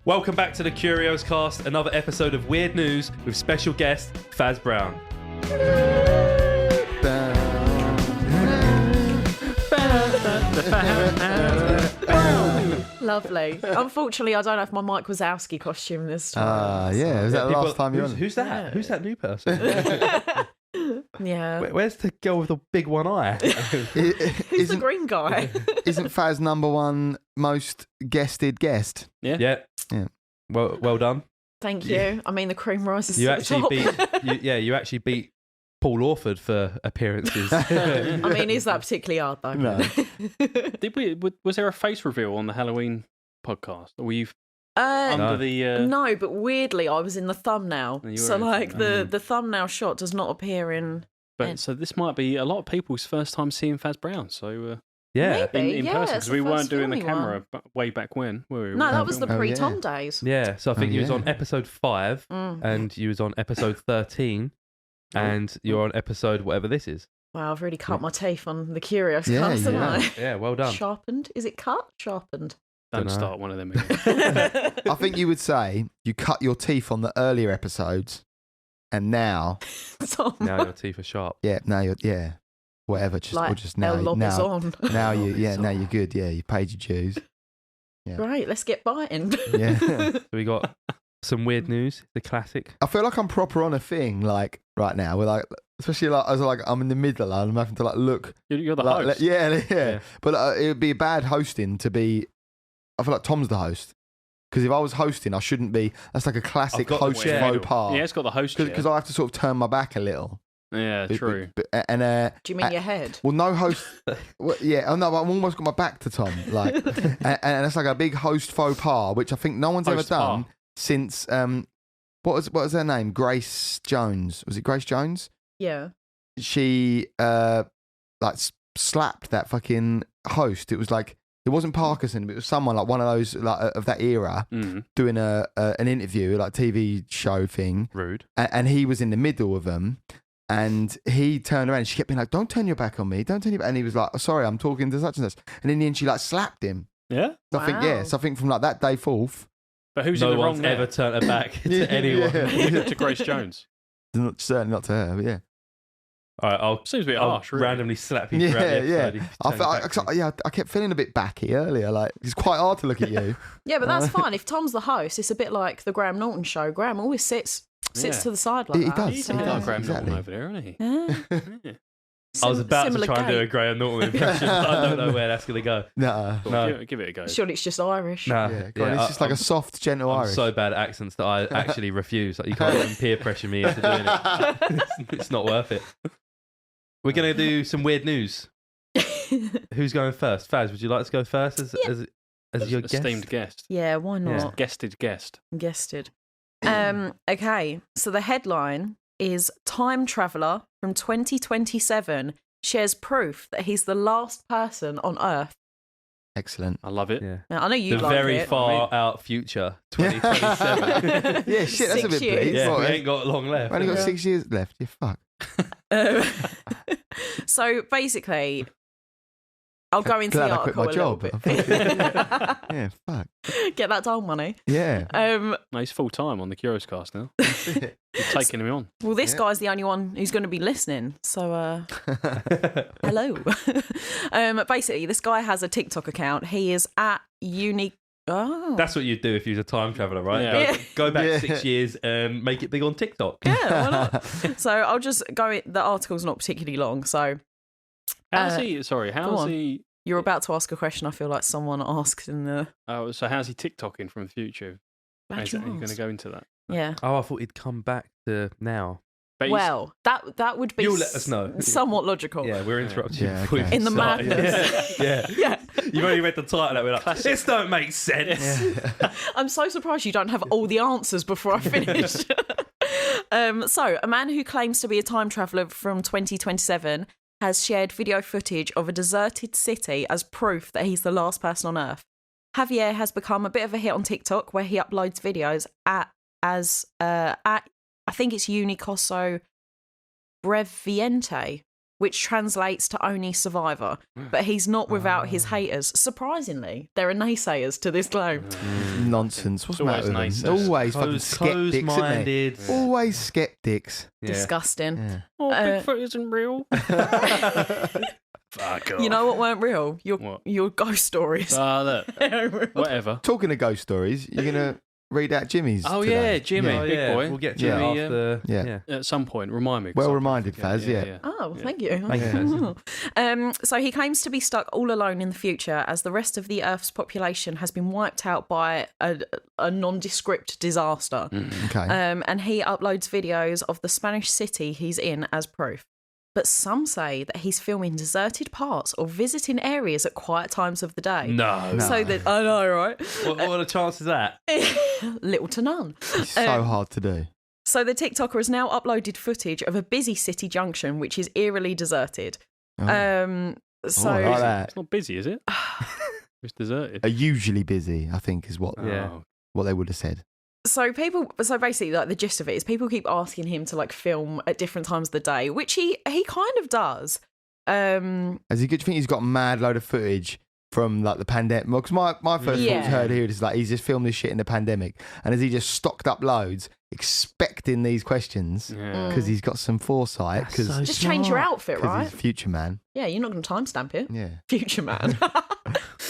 Welcome back to the Curios Cast, another episode of Weird News with special guest Faz Brown. Lovely. Unfortunately, I don't have my Mike Wazowski costume this time. Yeah, was that the last time you were on? Who's that? Yeah. Who's that new person? Yeah. Where's the girl with the big one eye? Who's the green guy? Isn't Faz number one most guested guest? Yeah. Well done. Thank you. I mean, the cream rises You to actually the top. you actually beat Paul Orford for appearances. I mean, is that particularly hard, though? No. Was there a face reveal on the Halloween podcast? Or were you under the... No, but weirdly, I was in the thumbnail. You were So, in the like, thumbnail. the thumbnail shot does not appear in... But so this might be a lot of people's first time seeing Faz Brown. So Yeah. Maybe. in Yeah, person, it's because the we weren't first doing the filming camera way back when, were we? No, that was the Oh, pre-Tom yeah. days. Yeah, so I think you was on yeah. episode 5 and you was on episode 13 and you're on episode whatever this is. Wow, I've really cut my teeth on the Curios Yeah, Cast, haven't yeah. I? Yeah, well done. Sharpened? Is it cut? Sharpened. Don't Dunno. start one of them again. I think you would say you cut your teeth on the earlier episodes, and now, Tom. Now your teeth are sharp. now you're, whatever, just Like, or just now, El Lob is now, on. now you, Lob is now on. you're good. Yeah, you paid your dues. Yeah. Right, let's get biting. Yeah. So we got some weird news, the classic. I feel like I'm proper on a thing, like right now. We're like, especially like I was like, I'm in the middle, and I'm having to like look. You're the Like, host. yeah. But it would be bad hosting to be. I feel like Tom's the host because if I was hosting, I shouldn't be. That's like a classic I've got the host chair. faux pas. Yeah, it's got the host chair. Because I have to sort of turn my back a little. Yeah, true. And Do you mean your head? well, no host. Well, yeah, oh no, I've almost got my back to Tom. Like, and it's like a big host faux pas, which I think no one's Host ever done pas. since. What was her name? Grace Jones. Was it Grace Jones? Yeah. She slapped that fucking host. It was like it wasn't Parkinson, but it was someone like one of those like of that era doing an interview, like TV show thing, Rude. and he was in the middle of them. And he turned around and she kept being like, don't turn your back on me. Don't turn your back. And he was like, oh, sorry, I'm talking to such and such. And in the end, she like slapped him. Yeah? So I think, Wow. so I think from like that day forth, But who's No in the one's wrong now? ever turned her back to Yeah. anyone. Yeah. To Grace Jones. certainly not to her, but yeah. All right, I'll Seems a bit I'll harsh, really. randomly slap you throughout the episode. if you I, turn felt, your back to me. I kept feeling a bit backy earlier. Like, it's quite hard to look at you. Yeah, but that's fine. If Tom's the host, it's a bit like the Graham Norton show. Graham always sits Yeah. to the side like He that. does, He's he a does, Graham exactly. Norton over there, isn't he? Yeah. Yeah. I was about to Similar try and do a gait. Graham Norton impression. but I don't know where that's going to go. Nah. Cool, No. give it a go. Surely it's just Irish. Nah, Yeah, go on, it's just like I'm, a soft, gentle I'm Irish. so bad at accents that I actually refuse. Like, you can't even peer pressure me into doing it. It's not worth it. We're going to do some weird news. Who's going first? Faz, would you like to go first as your guest? Esteemed guest. Yeah, why not? Guested guest. Guested. Okay, so the headline is Time Traveller from 2027 shares proof that he's the last person on Earth. Excellent. I love it. Yeah. Now, I know you The like very it. far out future, 2027. Yeah, shit, that's a 6 bit years. bleak. Yeah, What, we ain't got long left. we've only got Yeah. 6 years left. Yeah, fuck. So basically, I'll go into Glad the I quit article my a little job. bit. Yeah, fuck. Get that toll money. Yeah. No, he's full time on the Curios Cast now. You're taking him on. Well, this Yeah. guy's the only one who's going to be listening. So, hello. Basically, this guy has a TikTok account. He is at Unique. Oh. That's what you'd do if you was a time traveller, right? Yeah. Go, Yeah. go back Yeah. 6 years and make it big on TikTok. Yeah, why not? So I'll just go. The article's not particularly long. So How's Uh, he? Sorry, go how's on. he? you're about to ask a question. I feel like someone asked in the. Oh, so how's he TikToking from the future? Glad Is you that, are you going to asked. go into that? Yeah. Oh, I thought he'd come back to now. But he's- Well, that would be You'll let us know. somewhat logical. Yeah, we're interrupting Yeah, you before okay. you In the started. madness. Yeah. Yeah. You've only read the title and we're like, this don't make sense. I'm so surprised you don't have all the answers before I finish. So, a man who claims to be a time traveller from 2027 has shared video footage of a deserted city as proof that he's the last person on Earth. Javier has become a bit of a hit on TikTok, where he uploads videos at I think it's Unicoso Breviente. which translates to only survivor. But he's not without his haters. Surprisingly, there are naysayers to this claim. Nonsense. What's the matter with them? naysayers. Always fucking skeptics, isn't Close-minded. they? Always skeptics. Yeah. Disgusting. Yeah. Oh, Bigfoot isn't real. Fuck off. You know what weren't real? What? Your ghost stories. Look, They're real. whatever. Talking of ghost stories, you're going to read out Jimmy's Oh today. yeah, Jimmy, Oh, big yeah. boy. We'll get to Jimmy, it after. Yeah. at some point. Remind me. 'cause Well I reminded, forget. Faz, yeah. Oh, Yeah. thank you. Thank you, Faz. So he claims to be stuck all alone in the future as the rest of the Earth's population has been wiped out by a nondescript disaster. Okay. And he uploads videos of the Spanish city he's in as proof. But some say that he's filming deserted parts or visiting areas at quiet times of the day. No. So that I know, right? What are the chances of that? Little to none. It's so hard to do. So the TikToker has now uploaded footage of a busy city junction, which is eerily deserted. Oh. So I like that. It's not busy, is it? It's deserted. Are usually busy, I think, is what Yeah. what they would have said. So basically, like the gist of it is people keep asking him to like film at different times of the day, which he kind of does. As you good, think he's got a mad load of footage from like the pandemic? Because my first Yeah. thoughts heard here is like he's just filmed this shit in the pandemic, and has he just stocked up loads, expecting these questions Yeah. because he's got some foresight? That's Because so Just change your outfit, he's right? a future man. Yeah, you're not going to timestamp it. Yeah. Future man.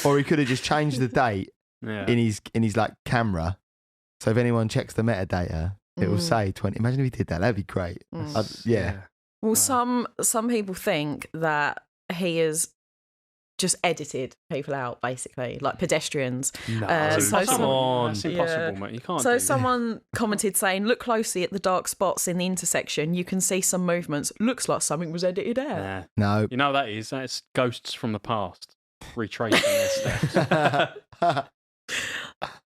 Or he could have just changed the date Yeah. in his like camera. So if anyone checks the metadata, it will say 20. Imagine if he did that. That'd be great. Yeah. Well, some people think that he has just edited people out, basically, like pedestrians. No. so Come on. That's impossible, mate. You can't. So do someone commented saying, "Look closely at the dark spots in the intersection. You can see some movements. Looks like something was edited out." Nah. No. You know what that is? That's ghosts from the past retracing their steps.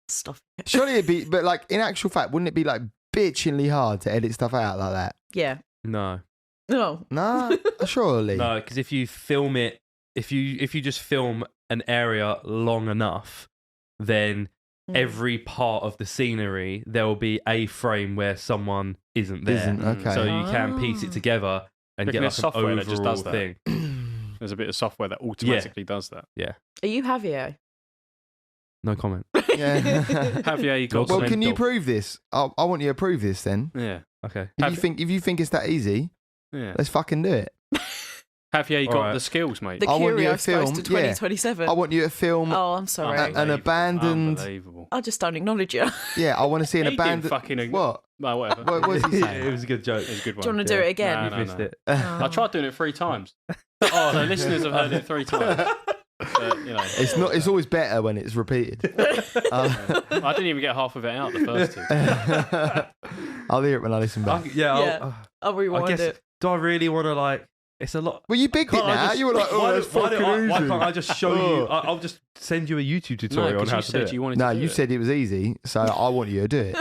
Stuff. Surely it'd be, but like in actual fact, wouldn't it be like bitchingly hard to edit stuff out like that? Yeah. No. No. No, surely. No, because if you film it, if you just film an area long enough, then every part of the scenery there will be a frame where someone isn't there. Isn't okay. So you can piece it together and Reckon get there's like an software overall that just does that? thing. There's a bit of software that automatically does that. Are you Javier? No comment. Yeah. Have you got Well, some can you dog? prove this? I want you to prove this then. Yeah. Okay. If you think it's that easy, Yeah. let's fucking do it. Have you got Alright. the skills, mate? The I want you to Curios film- goes to 2027. I want you to film. Oh, I'm sorry. an abandoned- Unbelievable. I just don't acknowledge you. Yeah, I want to see an He didn't abandoned. fucking. What? No, whatever. What was he saying? It was a good joke. It was a good one. Do you want to do it again? No, You no, missed no. it. I tried doing it 3 times. Oh, the listeners have heard it 3 times. But, you know, It's not. It's always better when it's repeated. I didn't even get half of it out the first 2. I'll hear it when I listen back. I'll rewind I guess. it. Do I really want to like? It's a lot. Well, you bigged it Can't I now. just- You were like, why, oh, that's why, fucking why easy. can't I just show you? Oh. I'll just send you a YouTube tutorial on because how you to do said it. you wanted No, to do you it. said it was easy, so I want you to do it.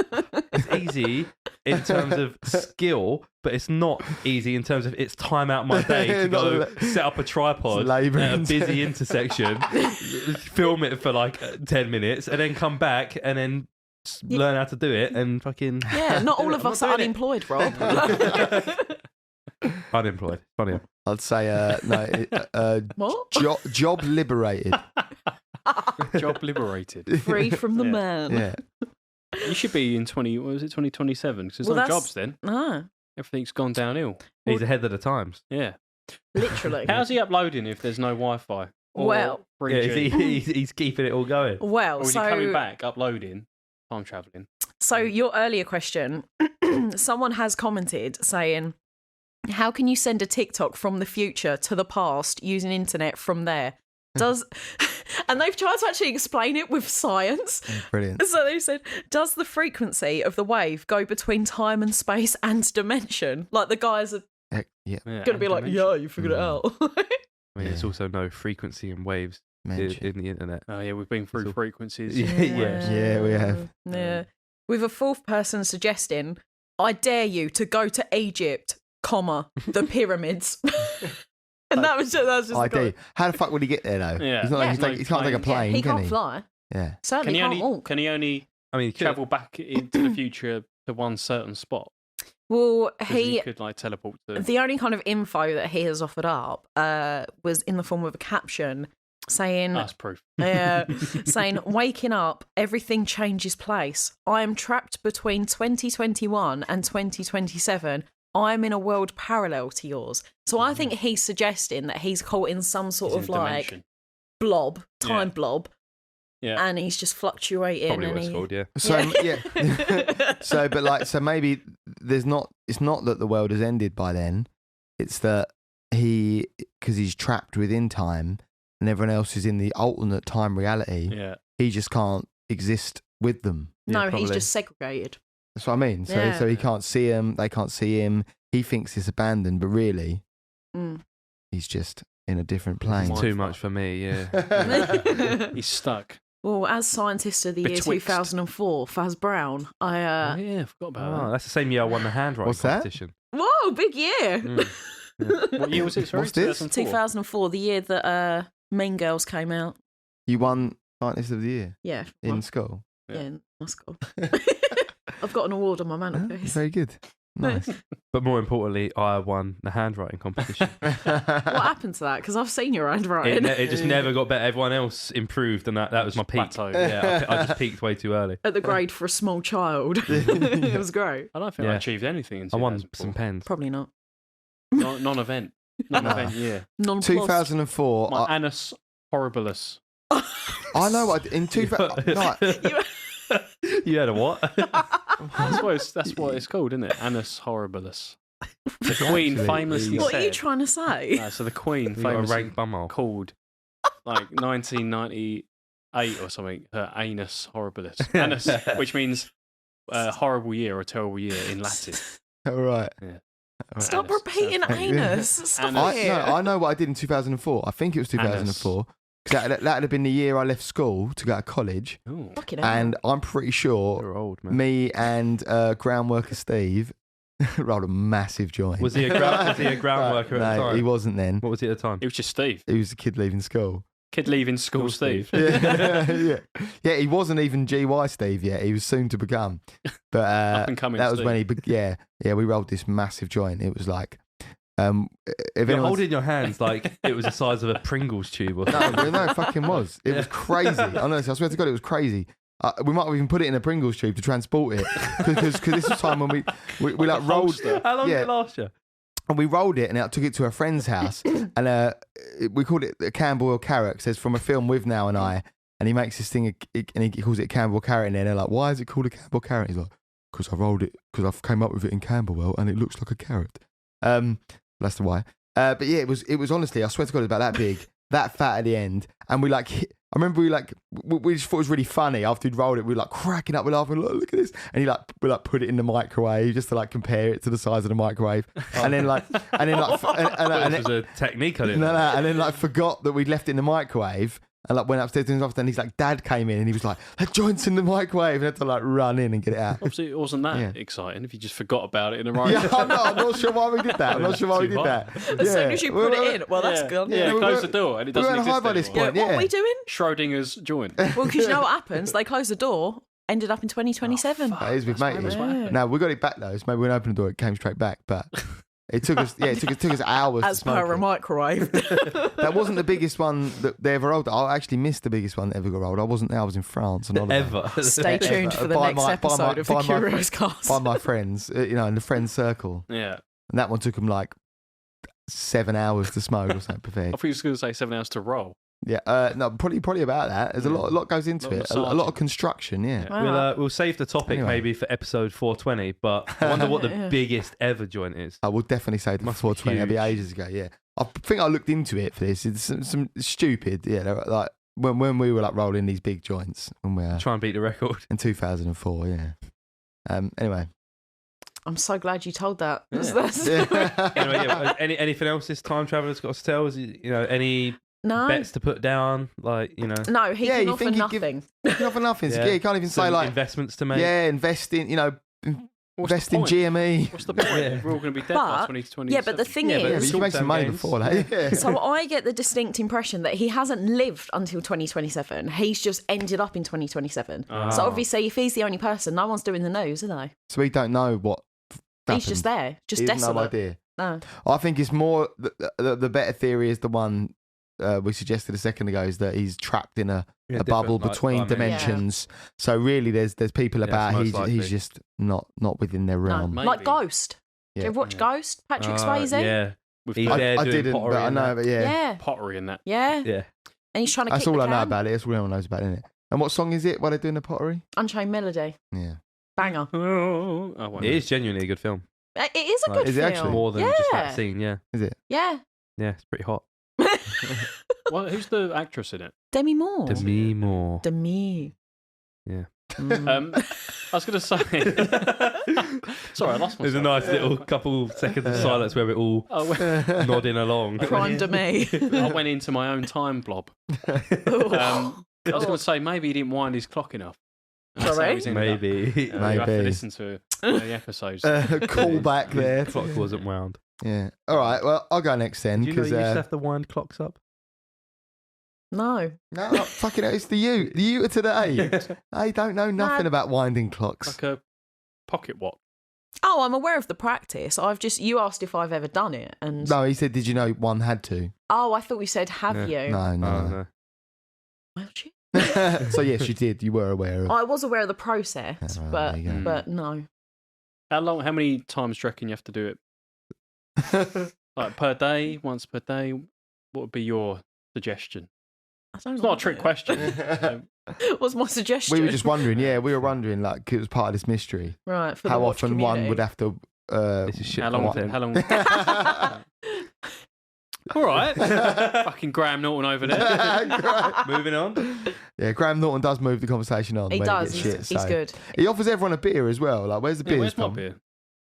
It's easy in terms of skill, but it's not easy in terms of it's time out my day to go set up a tripod It's labour at a intensive. busy intersection, film it for like 10 minutes, and then come back and then learn how to do it and fucking. Yeah, not all of I'm us not are doing it. unemployed, Rob. Unemployed. Funny. I'd say no. What? Job liberated. Job liberated. Free from the Yeah. man. Yeah. You should be in 2027 because there's Well, no that's- jobs then. Ah, Everything's gone downhill. He's ahead of the times. Yeah. literally. How's he uploading if there's no Wi-Fi? Or Well- 3G? Yeah, he's keeping it all going. Well, or is he coming back, uploading, time travelling? So your earlier question, someone has commented saying, "How can you send a TikTok from the future to the past using internet from there?" And they've tried to actually explain it with science. Brilliant. So they said, "Does the frequency of the wave go between time and space and dimension?" Like the guys are Yeah. Yeah, going to be like, dimension. "Yeah, you figured it out." I mean, there's also no frequency and waves Mention. in the internet. Oh yeah, we've been through So- frequencies. Yeah, we have. Yeah. With a fourth person suggesting, "I dare you to go to Egypt, comma, the pyramids." And that was just I the guy. do. How the fuck would he get there though? Yeah. He's not. Yeah. He can't take a plane, he can can't he? fly. Yeah. Certainly Can can't he walk. only I mean, travel back into the future to one certain spot? Well, he could like teleport to. The only kind of info that he has offered up was in the form of a caption saying, That's proof. saying, waking up, everything changes place. I am trapped between 2021 and 2027. I am in a world parallel to yours. So I think he's suggesting that he's caught in some sort of like blob, time blob. Yeah. And he's just fluctating. Probably what it's called, yeah. So, so maybe it's not that the world has ended by then. It's that because he's trapped within time and everyone else is in the alternate time reality. Yeah. He just can't exist with them. No, he's just segregated. That's what I mean. So he can't see him. They can't see him. He thinks it's abandoned, but really, he's just in a different plane. It's too much for me, yeah. He's stuck. Well, as Scientist of the Year 2004, Faz Brown, I forgot about that. That's the same year I won the handwriting competition. Whoa, big year! What year was it? Sorry, what's this? 2004, the year that Mean Girls came out. You won Scientist of the Year? Yeah. In school? Yeah, in my school. I've got an award on my mantelpiece. Very good. Nice. But more importantly, I won the handwriting competition. What happened to that? Because I've seen your handwriting. It just never got better. Everyone else improved, and that was my peak. Yeah, I just peaked way too early. At the grade for a small child. It was great. I don't think I achieved anything in 2004. I won some pens. Probably not. Non-event. Non-event, yeah. 2004. My Annus Horribilis. I know what in 2000. You had a what? That's what it's called, isn't it? Annus Horribilis. The Queen famously said... What are you trying to say? So the Queen famously called, like, 1998 or something, her Anus Horribilis. Annus, which means horrible year or terrible year in Latin. All right. Yeah. Stop repeating anus. Stop it. I know what I did in 2004. I think it was 2004. That would have been the year I left school to go to college. Ooh. And I'm pretty sure You're old, man. me and ground worker Steve rolled a massive joint. Was he a ground worker at the time? He wasn't then. What was he at the time? It was just Steve. He was a kid leaving school. Kid leaving school, Steve. Yeah, he wasn't even GY Steve yet. He was soon to become. But Up and coming that was Steve. when we rolled this massive joint. It was like... You're holding your hands like it was the size of a Pringles tube or something. No, it fucking was. It was crazy. Honestly, I swear to God, it was crazy. We might have even put it in a Pringles tube to transport it because this was time when we like rolled. How long did it last you? And we rolled it and I took it to a friend's house and we called it a Camberwell carrot. It says from a film with Now and I, and he makes this thing and he calls it a Camberwell carrot. And then they're like, "Why is it called a Camberwell carrot?" He's like, "Because I rolled it because I came up with it in Camberwell and it looks like a carrot." That's the why. But yeah, it was honestly, I swear to God, it was about that big, that fat at the end. And I remember we just thought it was really funny. After we'd rolled it, we were like cracking up, we're laughing, look at this. And we put it in the microwave just to like compare it to the size of the microwave. And then it was a technique, I didn't know. And then like forgot that we'd left it in the microwave. And like went upstairs to his office, and he's like, Dad came in and he was like, "That joint's in the microwave," and I had to like run in and get it out. Obviously, it wasn't that exciting if you just forgot about it in the microwave. Yeah, I'm not sure why we did that. As soon as you put it in, well, that's good. Yeah, close the door and it doesn't exist by this point. What are we doing? Schrodinger's joint. Well, because you know what happens? They close the door. Ended up in 2027. That is with mate. No, we got it back though. So maybe when we opened the door, it came straight back, but. It took us hours. As per a microwave. That wasn't the biggest one that they ever rolled. I actually missed the biggest one that ever got rolled. I wasn't there. I was in France. Ever. Stay tuned for the next episode of the Curios Cast. By my friends, in the friend circle. Yeah. And that one took them like 7 hours to smoke or something. Perfect. I thought you were going to say 7 hours to roll. Yeah, no, probably about that. There's a lot goes into it. A lot of construction. Yeah, wow. We'll save the topic maybe for episode 420. But I wonder what the biggest ever joint is. I will definitely say the 420. That'd be ages ago. Yeah, I think I looked into it for this. It's some stupid. Yeah, like when we were like rolling these big joints when we try and beat the record in 2004. Yeah. Anyway. I'm so glad you told that. Yeah. Anyway, anything else this time traveler's got to tell? Is any? No. Bets to put down, like, No, he can offer nothing. He can offer nothing. Yeah, you can't even say like investments to make. Yeah, invest in, invest in GME. What's the point? We're all going to be dead by 2020. Yeah, but the thing is, but you can make some money before that. Yeah. So I get the distinct impression that he hasn't lived until 2027. He's just ended up in 2027. So obviously, if he's the only person, no one's doing the news, are they? So we don't know what He's just there, just He has desolate. no idea. No. I think it's more the better theory is the one we suggested a second ago, is that he's trapped in a bubble between dimensions. So really, there's people about. He's just not within their realm. No. Like Ghost. Do you ever watch Ghost? Patrick Swayze. Yeah, I didn't, but I know. But yeah, pottery in that. Yeah. Yeah. And he's trying to. That's kick all the I know can. about it. That's all everyone knows about it, isn't it? And what song is it? While they're doing the pottery? Unchained Melody. Yeah. Banger. It is genuinely a good film. It is a good film. Is it actually? More than just that scene, yeah. Is it? Yeah. Yeah, it's pretty hot. Well, who's the actress in it? Demi Moore. Demi Moore. Demi. Yeah. I was going to say. Sorry, I lost myself. There's a nice little couple seconds of silence where we're all nodding along. Prime Demi. I went into my own time blob. I was going to say maybe he didn't wind his clock enough. Sorry? Maybe. You have to listen to the episodes. Call back there. The clock wasn't wound. Yeah. All right. Well, I'll go next then. Do you know because you used to have to wind clocks up? No. No, fucking hell, it's the you of today. They don't know nothing about winding clocks. Like a pocket watch. Oh, I'm aware of the practice. You asked if I've ever done it, and No, he said, did you know one had to? oh, I thought we said have you? No. Well, she- So yes, you did. You were aware of. I was aware of the process, Oh, but there you go. but no. How many times do you reckon you have to do it? Like per day, once per day? What would be your suggestion? I don't It's know. not a trick question. What's my suggestion? We were just wondering. Yeah, we were wondering. Like it was part of this mystery. right. For How the watch often one community. would have to. This is shit How long? content. How long? All right. Fucking Graham Norton over there. Moving on. Yeah, Graham Norton does move the conversation on. He when does. He gets shit, He's so. good. He offers everyone a beer as well. Like, where's the beers? Where's my Tom? beer?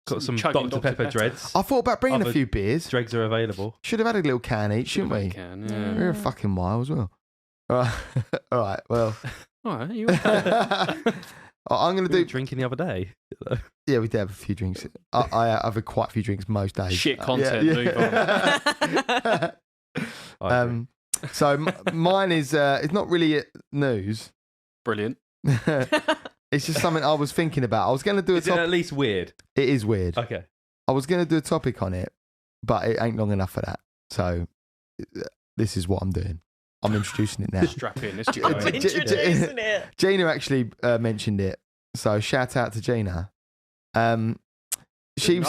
Got some Chugging Dr. Pepper dreads. I thought about bringing a Other few beers. Dregs are available. Should have had a little can each, shouldn't we? Can, We're a fucking while as well. All right. All right. Well, All right. You okay? I'm going to We were do. drinking the other day. Yeah, we did have a few drinks. I have quite a few drinks most days. Shit content. Move on. So mine is it's not really news. Brilliant. It's just something I was thinking about. I was going to do a Is it topic. at least weird? It is weird. Okay. I was going to do a topic on it, but it ain't long enough for that. So this is what I'm doing. I'm introducing it now. Strap in. Let's I'm go. Introducing it. Gina actually mentioned it, so shout out to Gina. She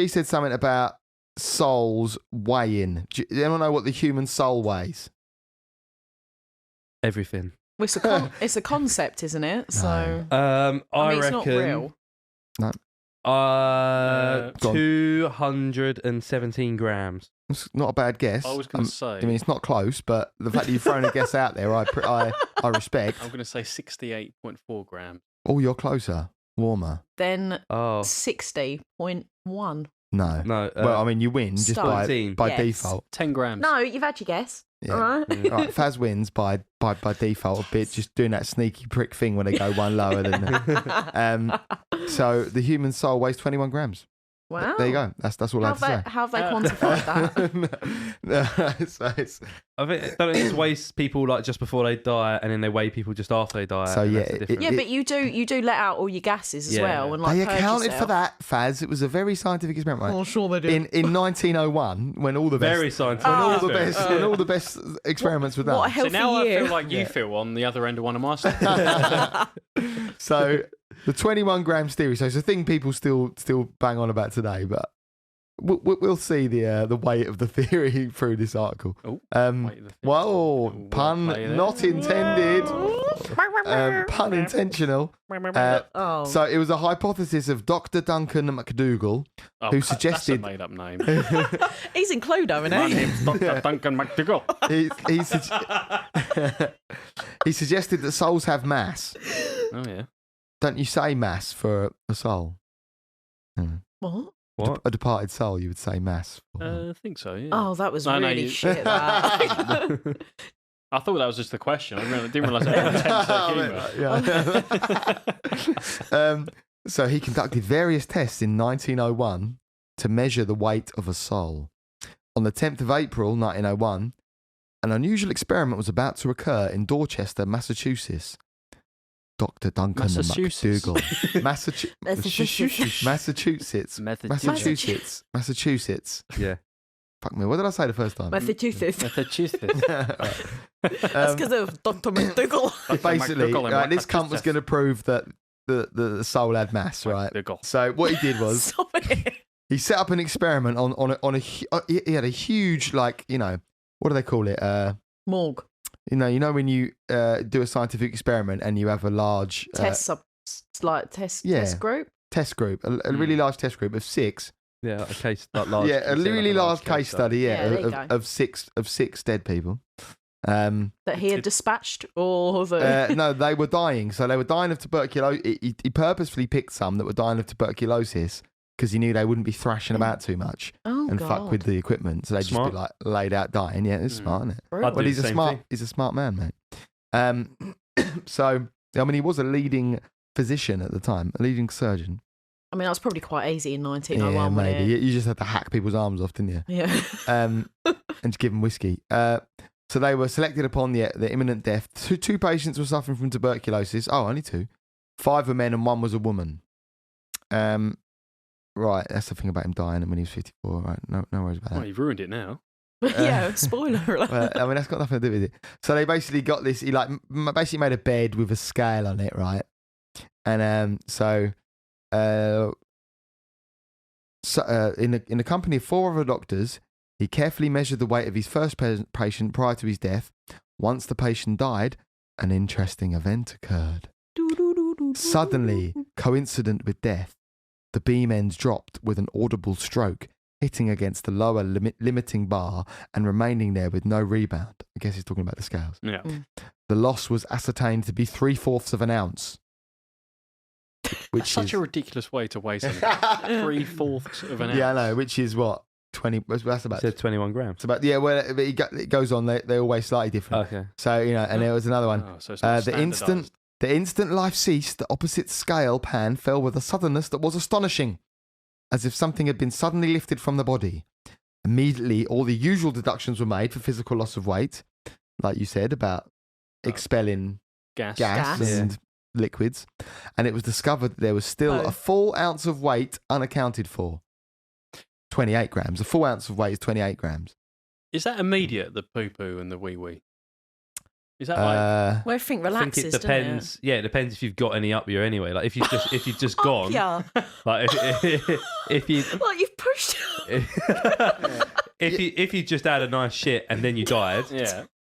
said something about souls weighing. Do you don't know what the human soul weighs? Everything. It's a concept, isn't it? So I mean, it's reckon. not real. No. 217 grams. It's not a bad guess. I was going to say. I mean, it's not close, but the fact that you've thrown a guess out there, I respect. I'm going to say 68.4 grams. Oh, you're closer, warmer. Then Oh 60.1. No. no. Well, I mean, you win just Stop. by 14. by Yes. default. 10 grams. No, you've had your guess. Yeah. All right. All right, Faz wins by default a bit, just doing that sneaky prick thing when they go one lower than that. So the human soul weighs 21 grams. Wow. There you go. That's all I have to say. How have they quantified that? No, it's, I think don't it just weigh people like just before they die, and then they weigh people just after they die. So, and yeah, that's the difference. Yeah, but you do let out all your gases as Yeah. well, and like they purge accounted yourself. for that, Faz. It was a very scientific experiment. Right? Oh, sure they do. In 1901, when all the best, Very scientific. when all the best experiments were done. What a So healthy now I year. feel like you feel on the other end of one of my slides. So the 21 grams theory. So it's a thing people still bang on about today, but we'll see the weight of the theory through this article. Oh, weight of the theory. Whoa, Well pun played there. not intended. Pun intentional. Oh. So it was a hypothesis of Dr. Duncan McDougall, Oh, who that's a suggested made-up name. He's in Cluedo, My isn't he? name's Dr. Duncan McDougall. he suggested that souls have mass. Oh, yeah. Don't you say mass for a soul? What? What? A departed soul, you would say mass. I think so, yeah. Oh, that was No, really you- shit. That. I thought that was just the question. I didn't realise it was intense humour. So he conducted various tests in 1901 to measure the weight of a soul. On the 10th of April 1901, an unusual experiment was about to occur in Dorchester, Massachusetts. Dr. Duncan Massachusetts. McDougall. Massachusetts. Yeah. Fuck me. What did I say the first time? Massachusetts. Right. That's because of Dr. McDougall. Basically, McDougall in this cunt was going to prove that the soul had mass, right? McDougall. So what he did was Sorry. he set up an experiment he had a huge, like, you know, what do they call it? Morgue. You know when you do a scientific experiment and you have a large Test group. test group, a really large test group of 6. Yeah, like a case, like large. Yeah, a really large case study. Yeah, there you go. of six dead people. That he had dispatched, or the No, they were dying. So they were dying of tuberculosis. He purposefully picked some that were dying of tuberculosis because he knew they wouldn't be thrashing about too much and fuck with the equipment. So they'd just be like laid out dying. Yeah, it's smart, isn't it? Well, He's a smart man, mate. So I mean, he was a leading physician at the time, a leading surgeon. I mean, that was probably quite easy in 1901. Yeah, maybe. You just had to hack people's arms off, didn't you? Yeah. And just give them whiskey. So they were selected upon the imminent death. Two patients were suffering from tuberculosis. Oh, only 2. 5 were men and 1 was a woman. Right, that's the thing about him dying when he was 54. Right, no worries about that. Well, you've ruined it now. Yeah, spoiler alert. Well, I mean, that's got nothing to do with it. So they basically got this. He basically made a bed with a scale on it, right? And in the company of 4 other doctors, he carefully measured the weight of his first patient prior to his death. Once the patient died, an interesting event occurred. Suddenly, coincident with death, the beam ends dropped with an audible stroke, hitting against the lower limiting bar and remaining there with no rebound. I guess he's talking about the scales. Yeah. The loss was ascertained to be 3/4 of an ounce. Which Such is a ridiculous way to weigh something. 3/4 of an ounce. Yeah, I know. Which is what 20. That's about. It said 21 grams. It's about it goes on. They all weigh slightly different. Okay. So and there was another one. Oh, so it's not The instant life ceased, the opposite scale pan fell with a suddenness that was astonishing, as if something had been suddenly lifted from the body. Immediately, all the usual deductions were made for physical loss of weight, like you said about expelling gas and liquids, and it was discovered that there was still a full ounce of weight unaccounted for. 28 grams. A full ounce of weight is 28 grams. Is that immediate, the poo-poo and the wee-wee? Is that like... Well, I think relaxes, I think it depends. doesn't Yeah, it depends if you've got any up you anyway. Like if you've just gone. Yeah. Like if you Like you've pushed. if you just had a nice shit and then you died,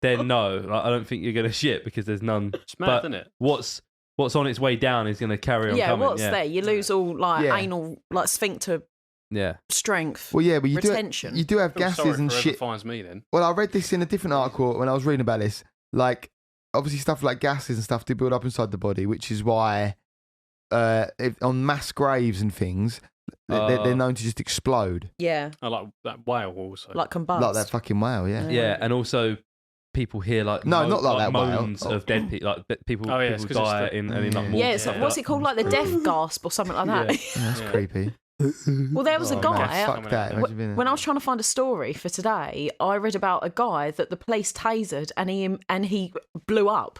then no, like, I don't think you're gonna shit because there's none. It's mad, isn't it? What's on its way down is gonna carry on coming. What's there? You lose all anal sphincter strength. Well, yeah, but retention. You do have gases and shit. Finds me then. Well, I read this in a different article when I was reading about this. Like, obviously, stuff like gases and stuff do build up inside the body, which is why on mass graves and things, they're known to just explode. Yeah. I like that whale also. Like combust. Like that fucking whale, yeah. Yeah, and also people hear like not like that moans whale. of dead people, like people die in like yeah, it's like, what's it called, like the death gasp or something like that. Yeah, that's creepy. Well, there was a guy. Man, fuck that. When I was trying to find a story for today, I read about a guy that the police tasered and he blew up.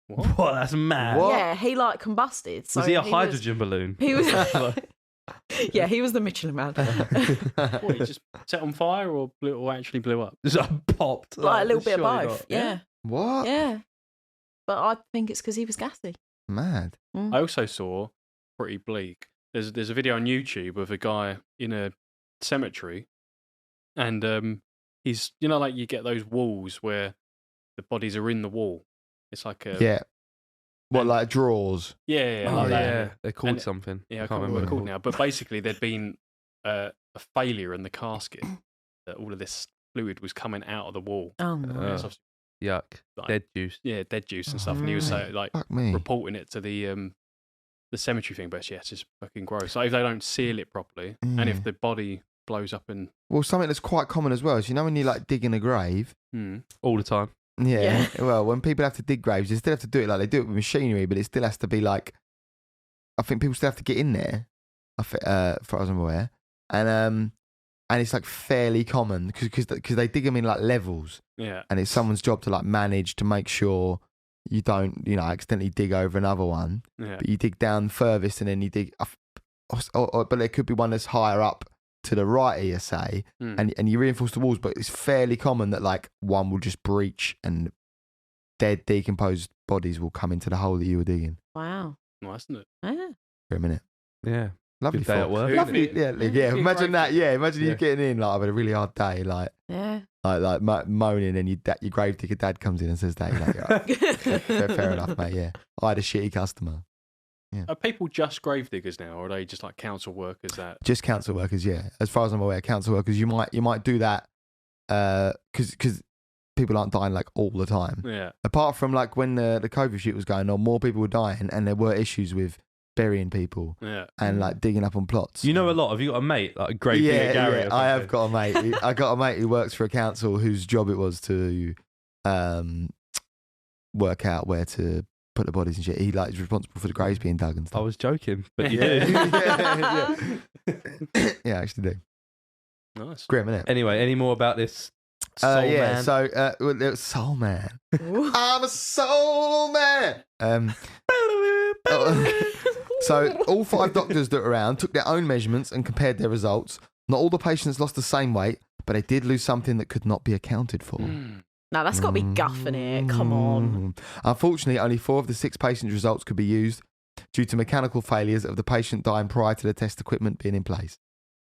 What? That's mad. What? Yeah, he like combusted. So was he a hydrogen balloon? He was. Yeah, he was the Michelin Man. What, he just set on fire or actually blew up? Just popped. Like a little bit of both. Not. Yeah. What? Yeah. But I think it's because he was gassy. Mad. I also saw pretty bleak. There's a video on YouTube of a guy in a cemetery, and he's like you get those walls where the bodies are in the wall. It's like a What, like drawers? Yeah, Oh, like that. yeah. They're called something. Yeah, I can't remember what they're called now. But basically, there'd been a failure in the casket. That all of this fluid was coming out of the wall. Oh no! Yuck! Like, dead juice. Yeah, dead juice and stuff. And he was like reporting it to the cemetery thing. But it's just fucking gross. Like if they don't seal it properly, and if the body blows up and something that's quite common as well is when you like dig in a grave all the time. Yeah. Well, when people have to dig graves, they still have to do it like they do it with machinery, but it still has to be like, I think people still have to get in there, for as I'm aware, and it's like fairly common because they dig them in like levels, and it's someone's job to like manage to make sure you don't, accidentally dig over another one, but you dig down furthest and then you dig, but there could be one that's higher up to the right of you, say, and you reinforce the walls, but it's fairly common that like one will just breach and dead decomposed bodies will come into the hole that you were digging. Wow. Nice, isn't it? Yeah. For a minute. Yeah. Lovely Good day thought. at work. Lovely, yeah. Imagine that. Yeah, imagine you Yeah. getting in like I've had a really hard day, like moaning, and your gravedigger dad comes in and says that. You're like, fair enough, mate. Yeah, I had a shitty customer. Yeah. Are people just grave diggers now, or are they just like council workers that? Just council workers, yeah. As far as I'm aware, council workers, you might do that because people aren't dying like all the time. Yeah. Apart from like when the COVID shit was going on, more people were dying, and there were issues with burying people and like digging up on plots. You know a lot. Have you got a mate, like a grave digger Gary? Yeah, I have got a mate. I got a mate who works for a council whose job it was to work out where to put the bodies and shit. He like is responsible for the graves being dug and stuff. I was joking, but you yeah. do. Yeah, I actually do. Nice. Grim, innit? Anyway, any more about this soul man? So it was Soul Man. I'm a soul man. So all 5 doctors that were around took their own measurements and compared their results. Not all the patients lost the same weight, but they did lose something that could not be accounted for. No, that's got to be guffing it. Come on. Unfortunately, only 4 of the 6 patients' results could be used due to mechanical failures of the patient dying prior to the test equipment being in place.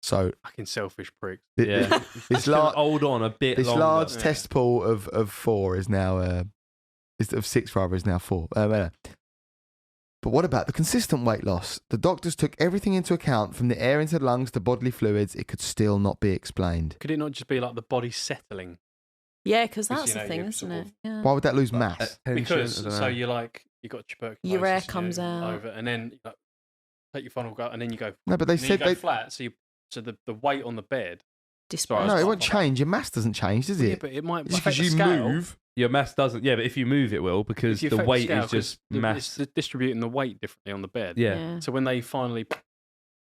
So fucking selfish prick. Yeah, this hold on a bit. This longer. large test pool of 4 is now of 6 rather is now 4. But what about the consistent weight loss? The doctors took everything into account, from the air into the lungs to bodily fluids. It could still not be explained. Could it not just be like the body settling? Yeah, because that's the thing, isn't it? Yeah. Why would that lose mass? Because so you got tuberculosis. Your air comes out over, and then you take your funnel gut, and then you go. No, but they said they flat. So the weight on the bed. No, it won't change. Your mass doesn't change, does it? Yeah, but it might. Because you move. Your mass doesn't. Yeah, but if you move, it will, because the weight is just mass. It's distributing the weight differently on the bed. Yeah. So when they finally,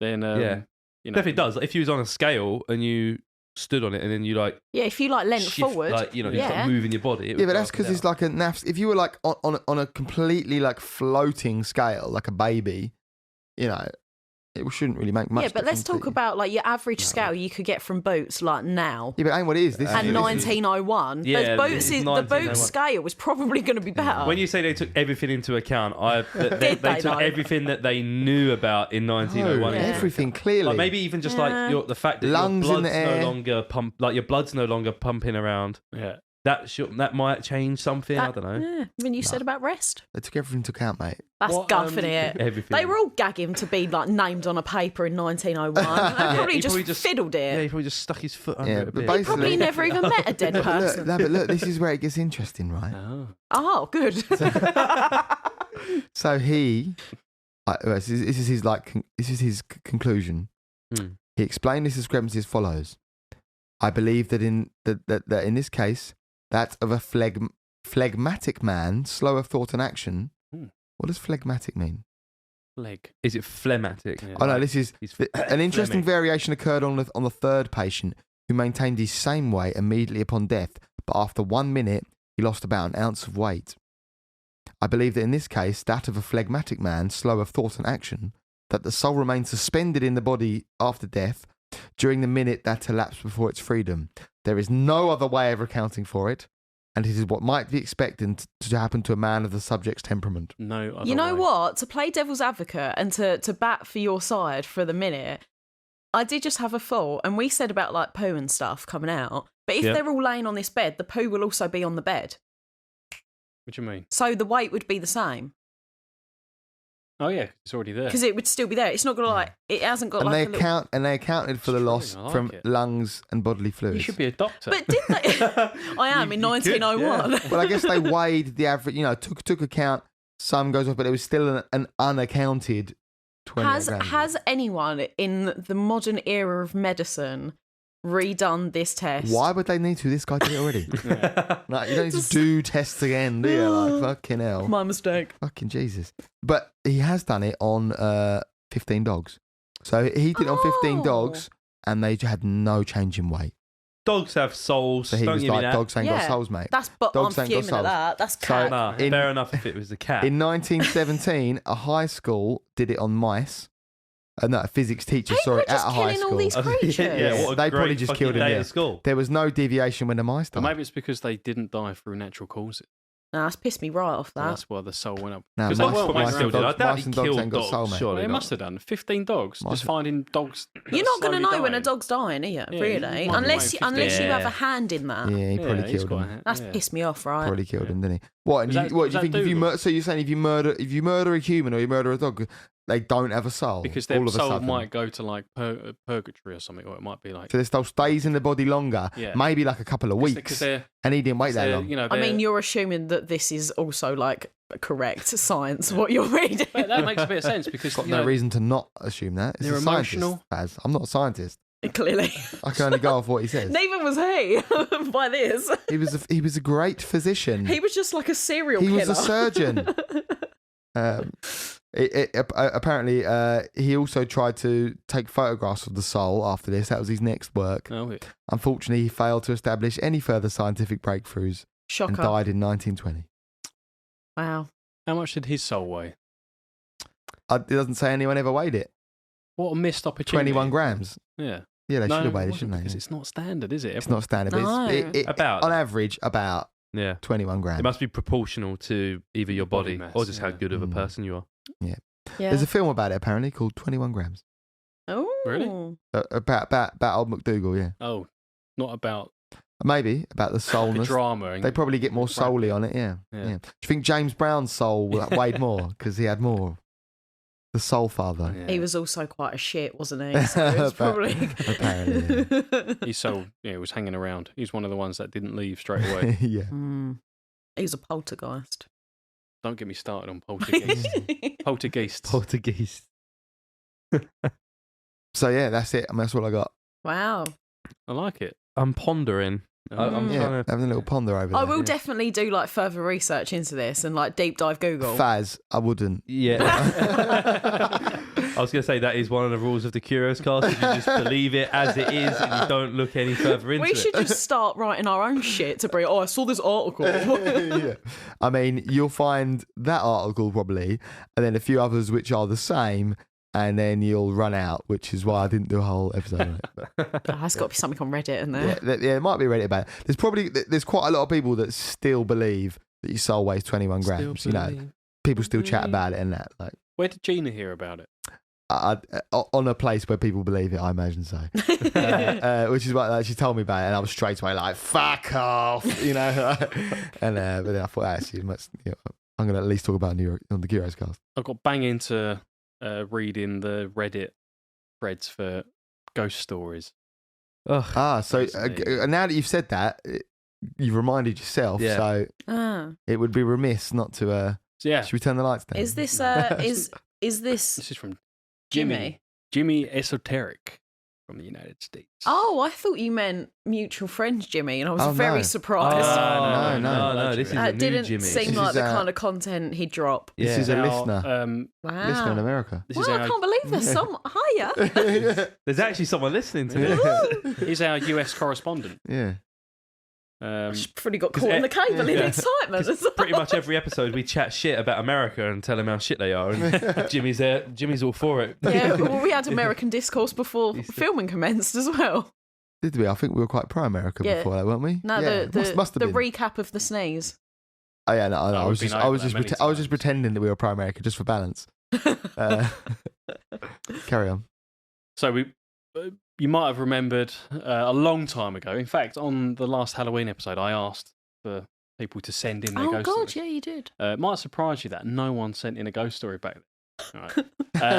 then definitely does. Like if you was on a scale and you stood on it and then you if you leant shift, forward, you start moving your body. Yeah, but that's because it's like a naff. If you were like on a completely like floating scale, like a baby, it shouldn't really make much. Yeah, but let's talk about your average scale you could get from Boots now. Yeah, but ain't what it is. This and is 1901. Yeah, the Boots scale was probably going to be better. When you say they took everything into account, they took everything that they knew about in 1901. Everything clearly. Like maybe even just the fact that lungs your in blood's the air. no longer your blood's no longer pumping around. Yeah. That might change something. I don't know. Yeah, when you said about rest. They took everything into account, mate. That's guffing it. Everything. They were all gagging to be named on a paper in 1901. They probably just fiddled it. Yeah, he probably just stuck his foot under it a bit. He probably never even met a dead person. But look, this is where it gets interesting, right? Oh, good. So he, this is his conclusion. He explained this discrepancy as follows: I believe that in this case, that of a phlegmatic man, slow of thought and action. What does phlegmatic mean? Is it phlegmatic? Yeah. Oh no, this is an interesting variation occurred on the 3rd patient, who maintained his same weight immediately upon death, but after 1 minute he lost about an ounce of weight. I believe that in this case, that of a phlegmatic man, slow of thought and action, that the soul remained suspended in the body after death during the minute that elapsed before its freedom. There is no other way of accounting for it, and it is what might be expected to happen to a man of the subject's temperament. No other You know way. what? To play devil's advocate and to bat for your side for the minute, I did just have a thought, and we said about poo and stuff coming out, but if they're all laying on this bed, the poo will also be on the bed. What do you mean? So the weight would be the same. Oh yeah, it's already there. Because it would still be there. It's not going to it hasn't got and they accounted for the loss from lungs and bodily fluids. You should be a doctor. But did they? I am in 1901. Well, I guess they weighed the average. Took account. Some goes off, but it was still an unaccounted 20 grams. Has anyone in the modern era of medicine redone this test? Why would they need to? This guy did it already. You don't need to do tests again, do you? Fucking hell. My mistake. Fucking Jesus. But he has done it on 15 dogs. So he did it on 15 dogs, and they had no change in weight. dogs have souls. So he Don't was give me like, that. dogs ain't got Yeah. souls, mate. But Dogs I'm ain't got fuming at souls. that. That's cat. Nah, fair enough if it was the cat. In 1917, a high school did it on mice. No, a physics teacher, People sorry, are just at a high killing all school. these creatures. yeah, what a They great probably just fucking killed him, day yeah. at school. There was no deviation when the mice But died. maybe it's because they didn't die through natural causes. Nah, that's pissed me right off So that. that's why the soul went up. No, Because mice- they weren't mice waiting and around. dogs- I doubt mice he and dogs killed ain't got dogs, soul, mate. surely Well, it not. must have done. 15 dogs. Mice- Just finding dogs. that You're are not going to slowly know when a dying. dog's dying, are you? Yeah, Really? you might be Unless waiting you 15. have Yeah. a hand in that. Yeah, he probably he's killed got him. a- That's yeah. pissed me off, right? Probably killed Yeah. him, didn't he? What? And Was you, that- what was do you that think? Dougal? So you're saying if you murder a human or you murder a dog, they don't have a soul Because all their of a soul sudden. might go to like purgatory or something, or it might be like. So their soul stays in the body longer, Yeah. maybe like a couple of weeks, Because they're, and he didn't wait that long. you know, I mean, they're- you're assuming that this is also like correct science, what you're reading. But that makes a bit of sense because Got you no know, reason to not assume that. It's they're a scientist, emotional. Faz. I'm not a scientist. Clearly. I can only go off what he says. Neither was he by this. He was a great physician. He was just like a serial He killer. was a surgeon. Apparently, he also tried to take photographs of the soul after this. That was his next work. Oh, yeah. Unfortunately, he failed to establish any further scientific breakthroughs and Shocker. died in 1920. Wow. How much did his soul weigh? It doesn't say anyone ever weighed it. What a missed opportunity. 21 grams. Yeah. Yeah, they No, should have it weighed it, wasn't, shouldn't they? because it's not standard, is it? It's not standard. But No. About. on average, about Yeah. 21 grams. It must be proportional to either your Body body mass, or just how yeah. good of a person you are. Yeah. There's a film about it apparently called 21 grams. Oh. Really? About old McDougal, yeah. Oh, not about Maybe about the the soulness. drama. And They probably get more Crap. soully on it, yeah. Yeah. Do you think James Brown's soul weighed more because he had more? The soul father. Yeah. He was also quite a shit, wasn't he? So it was probably. Apparently, His soul, was hanging around. He's one of the ones that didn't leave straight away. yeah. He was a poltergeist. Don't get me started on poltergeist. Poltergeists. Poltergeist. So yeah, that's it. I mean, that's all I got. Wow. I like it. I'm pondering. I'm Yeah, trying to. having a little ponder over I there. will definitely do like further research into this and like deep dive Google. Faz, I wouldn't. Yeah. I was going to say that is one of the rules of the Curios Cast. You just believe it as it is and you don't look any further into We should it. just start writing our own shit to bring. Oh, I saw this article. Yeah. I mean, you'll find that article probably, and then a few others which are the same, and then you'll run out, which is why I didn't do a whole episode on it. But, There's got to be something on Reddit in there. yeah, it might be Reddit about it. There's quite a lot of people that still believe that your soul weighs 21 grams. People still chat about it and that. Like, Where did Gina hear about it? on a place where people believe it, I imagine so. Which is what she told me about it, and I was straight away like, "Fuck off," And but then I thought, actually, I'm going to at least talk about New York on the Curios Cast. I got bang into reading the Reddit threads for ghost stories. Ugh. So Recently. now that you've said that, you've reminded yourself. Yeah. So Ah. it would be remiss not to. So yeah, Should we turn the lights down? Is this is this this is from Jimmy? Jimmy Esoteric from the United States. Oh, I thought you meant mutual friends, Jimmy, and I was Oh, very no. surprised. No. This is It a new didn't Jimmy. seem This like is, the kind of content he'd drop. Yeah. This is a Now, listener. Wow. Listener in America. This Wow, is I our, can't believe there's some. Hiya. There's actually someone listening to me. he's our US correspondent. Yeah. Pretty got 'Cause caught in the cable in yeah. excitement. as well. Pretty much every episode we chat shit about America and tell them how shit they are, and Jimmy's there. Jimmy's all for it. Yeah, well, we had American discourse before filming commenced as well. Did we? I think we were quite pro-America Yeah. before that, weren't we? No, yeah. must have the been. recap of the sneeze. Oh yeah, no, I was we've just, been I was over just, that many I was just times. pretending that we were pro-America just for balance. Carry on. So you might have remembered a long time ago. In fact, on the last Halloween episode, I asked for people to send in their Oh ghost God, stories. yeah, you did. It might surprise you that no one sent in a ghost story back then. All right.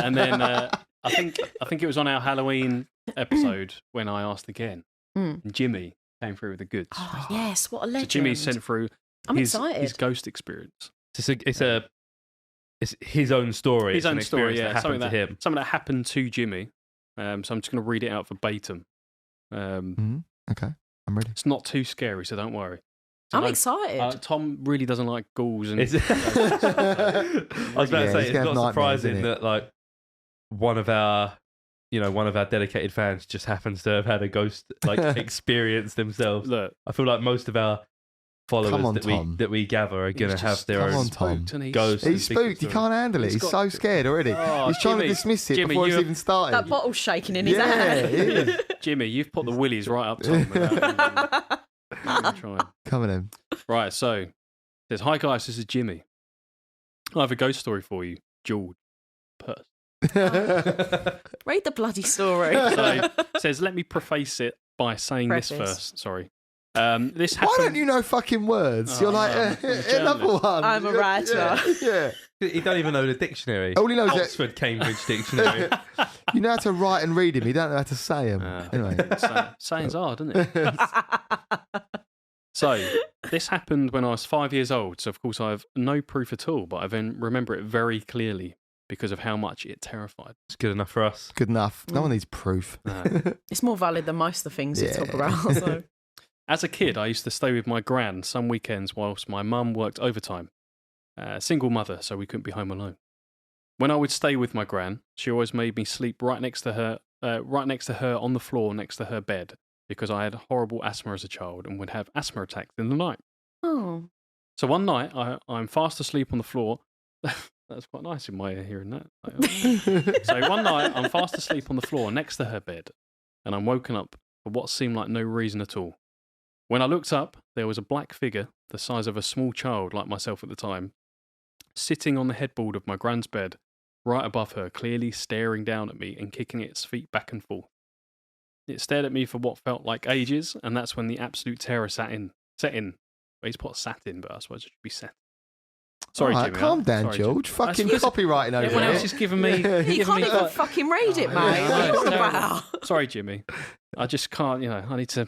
And then I think it was on our Halloween episode when I asked again. Mm. And Jimmy came through with the goods. Oh yes, what a So legend. Jimmy sent through I'm his excited. ghost experience. It's his own story. His It's an own story, experience yeah. that happened to him. Something that happened to Jimmy. So I'm just going to read it out verbatim. Okay, I'm ready. It's not too scary, so don't worry. So I'm no- excited. Tom really doesn't like ghouls and. I was about to Yeah, say he's it's gonna have not nightmares, surprising isn't it? that like one of our one of our dedicated fans just happens to have had a ghost experience themselves. Look, I feel like most of our followers Come on, that Tom. we gather are going to have their come own on, Tom. ghosts. He's spooked. He can't handle it. He's so scared already. Oh, He's trying to Jimmy, dismiss it Jimmy, before it's you- even started. That bottle's shaking in his Yeah, hand. it is. Jimmy, you've put the willies right up Tom. without even trying. Come on, in. Right, so it says, "Hi guys, this is Jimmy. I have a ghost story for you, George. Purse." Read the bloody story. So it says, "Let me preface it by saying this Preface. first. Sorry. This Why happened." don't you know fucking words? Oh, You're like, I'm a another journalist. one. I'm a writer. Yeah. He don't even know the dictionary. All he knows is Oxford Cambridge Dictionary. you know how to write and read him. You don't know how to say him. Anyway. Saying's hard, isn't it? So this happened when I was 5 years old. So of course I have no proof at all, but I then remember it very clearly because of how much it terrified. It's good enough for us. Good enough. No one needs proof. It's more valid than most of the things you Yeah. talk about. So. As a kid, I used to stay with my gran some weekends whilst my mum worked overtime. Single mother, so we couldn't be home alone. When I would stay with my gran, she always made me sleep right next to her on the floor next to her bed because I had horrible asthma as a child and would have asthma attacks in the night. Oh. So one night, I'm fast asleep on the floor. That's quite nice in my ear hearing that. So one night, I'm fast asleep on the floor next to her bed, and I'm woken up for what seemed like no reason at all. When I looked up, there was a black figure, the size of a small child like myself at the time, sitting on the headboard of my gran's bed, right above her, clearly staring down at me and kicking its feet back and forth. It stared at me for what felt like ages, and that's when the absolute terror set in. Well, he's put sat in, but I suppose it should be set. Sorry, All right, Jimmy. calm down, Sorry, George. Jimmy. Fucking That's- copywriting over Everyone here. else is giving me. You giving can't me even like- fucking read it, Oh, mate. yeah, I know, What are you it's on terrible. about? Sorry, Jimmy. I just can't. I need to